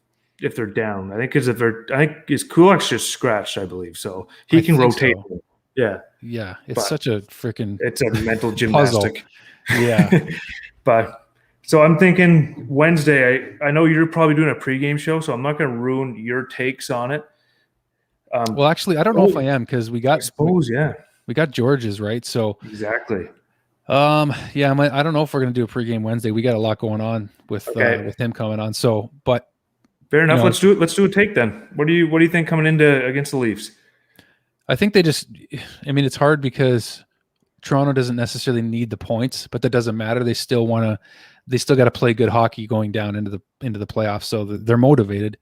they're down, I think his Kulak's just scratched, I believe, so he can rotate. So. Yeah, it's such a freaking. It's a mental gymnastic. Yeah, but. So I'm thinking Wednesday. I know you're probably doing a pregame show, so I'm not going to ruin your takes on it. Well, actually, I don't know if I am, because we got we got George's, right. So exactly. Yeah, I don't know if we're going to do a pregame Wednesday. We got a lot going on with him coming on. So, but fair enough. Let's do it. Let's do a take then. What do you think coming into against the Leafs? I think it's hard because Toronto doesn't necessarily need the points, but that doesn't matter. They still got to play good hockey going down into the playoffs. So they're motivated.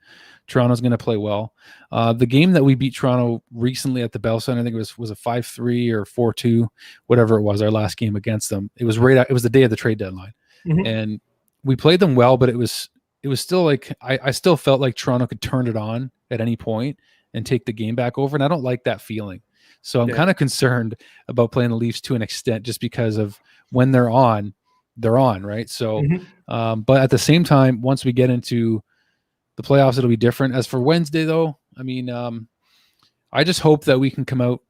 Toronto's going to play well. The game that we beat Toronto recently at the Bell Center, I think it was a 5-3 or 4-2, whatever it was, our last game against them. It was the day of the trade deadline. Mm-hmm. And we played them well, but it was still like, I still felt like Toronto could turn it on at any point and take the game back over. And I don't like that feeling. So I'm kind of concerned about playing the Leafs to an extent, just because of when they're on, right? So, but at the same time, once we get into the playoffs, it'll be different. As for Wednesday, though, I just hope that we can come out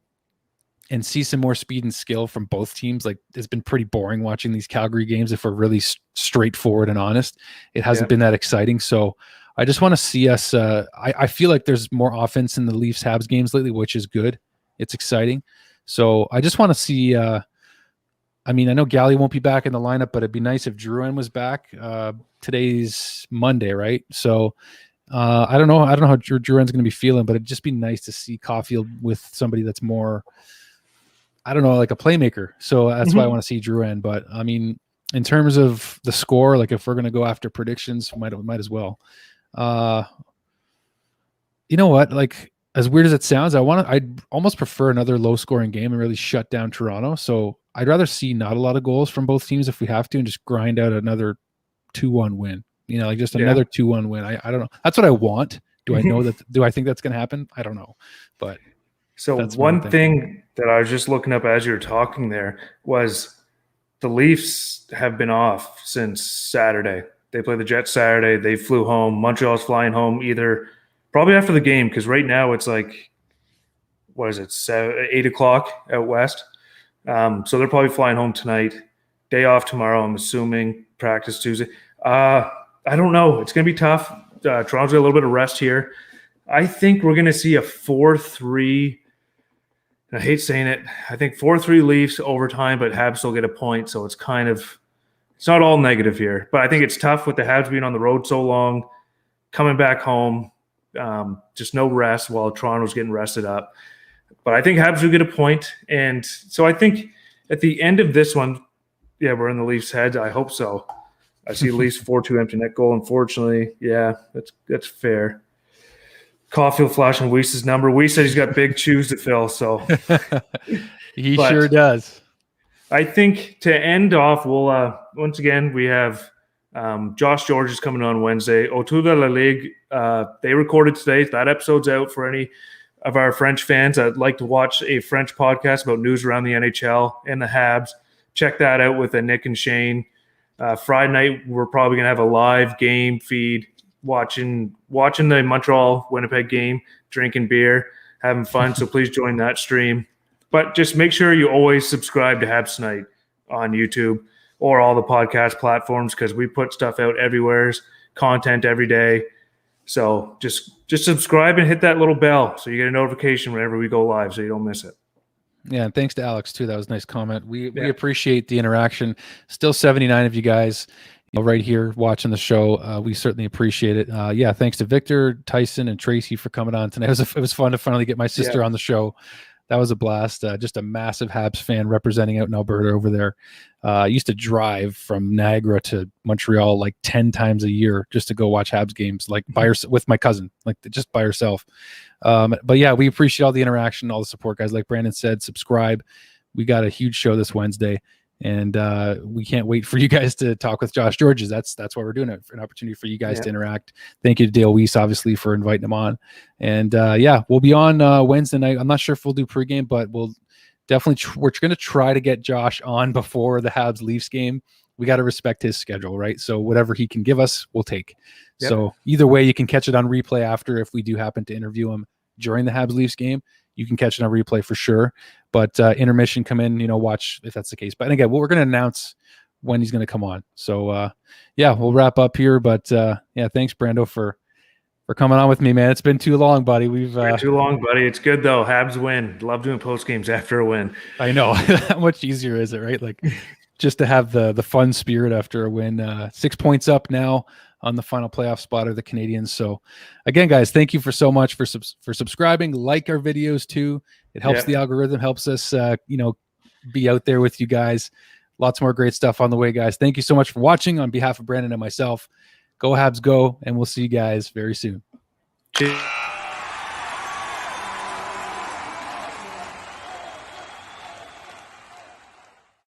and see some more speed and skill from both teams. Like, it's been pretty boring watching these Calgary games. If we're really straightforward and honest, it hasn't been that exciting. So I just want to see us. I feel like there's more offense in the Leafs Habs games lately, which is good. It's exciting. So I just want to see. I know Goalie won't be back in the lineup, but it'd be nice if Drouin was back. Today's Monday, right? So I don't know how Drouin's going to be feeling, but it'd just be nice to see Caufield with somebody that's more, I don't know, like a playmaker. So that's why I want to see Drouin. But in terms of the score, like if we're going to go after predictions, might as well. You know what? Like, as weird as it sounds, I'd almost prefer another low scoring game and really shut down Toronto. So I'd rather see not a lot of goals from both teams if we have to, and just grind out another 2-1 win. Like just another 2-1 win. I don't know. That's what I want. Do I know that? Do I think that's going to happen? I don't know. But so one thing that I was just looking up as you were talking there was the Leafs have been off since Saturday. They played the Jets Saturday. They flew home. Montreal's flying home either probably after the game, because right now it's like, what is it, 8 o'clock out west. So they're probably flying home tonight. Day off tomorrow, I'm assuming. Practice Tuesday. I don't know. It's going to be tough. Toronto's got a little bit of rest here. I think we're going to see a 4-3. I hate saying it. I think 4-3 Leafs overtime, but Habs still get a point. So it's not all negative here. But I think it's tough with the Habs being on the road so long, coming back home, just no rest while Toronto's getting rested up. But I think Habs will get a point. And so I think at the end of this one, yeah, we're in the Leafs' head. I hope so. I see Leafs 4-2 empty net goal, unfortunately. Yeah, that's fair. Caufield flashing Weiss's number. Weiss said he's got big shoes to fill, so he sure does. I think to end off, we'll once again we have Josh George is coming on Wednesday. Autour de la Ligue, they recorded today. That episode's out for any of our French fans that'd like to watch a French podcast about news around the NHL and the Habs. Check that out with Nick and Shane. Friday night, we're probably going to have a live game feed, watching the Montreal-Winnipeg game, drinking beer, having fun. So please join that stream. But just make sure you always subscribe to Habs Tonight on YouTube or all the podcast platforms, because we put stuff out everywhere, content every day. So just subscribe and hit that little bell so you get a notification whenever we go live so you don't miss it. Yeah, and thanks to Alex too. That was a nice comment. We appreciate the interaction. Still 79 of you guys right here watching the show. We certainly appreciate it. Yeah, thanks to Victor, Tyson, and Tracy for coming on tonight. It was fun to finally get my sister on the show. That was a blast. Just a massive Habs fan representing out in Alberta over there. I used to drive from Niagara to Montreal like 10 times a year just to go watch Habs games, like with my cousin, like just by herself. But yeah, we appreciate all the interaction, all the support, guys. Like Brandon said, subscribe. We got a huge show this Wednesday, and we can't wait for you guys to talk with Josh Georges. That's why we're doing it, for an opportunity for you guys to interact. Thank you to Dale Weiss, obviously, for inviting him on. And yeah, we'll be on Wednesday night. I'm not sure if we'll do pregame, but we'll definitely we're going to try to get Josh on before the Habs Leafs game. We got to respect his schedule, right? So whatever he can give us, we'll take. Yep. So either way, you can catch it on replay after. If we do happen to interview him during the Habs Leafs game, you can catch it on replay for sure. But intermission, come in, watch if that's the case. But again, we're going to announce when he's going to come on. So yeah, we'll wrap up here. But yeah, thanks, Brando, for coming on with me, man. It's been too long, buddy. We've been too long, buddy. It's good though. Habs win. Love doing post games after a win. I know. How much easier is it, right? Like just to have the fun spirit after a win. 6 points up now on the final playoff spot of the Canadiens. So again, guys, thank you so much for subscribing. Like our videos too. It helps the algorithm, helps us, be out there with you guys. Lots more great stuff on the way, guys. Thank you so much for watching. On behalf of Brandon and myself, go Habs go, and we'll see you guys very soon. Cheers.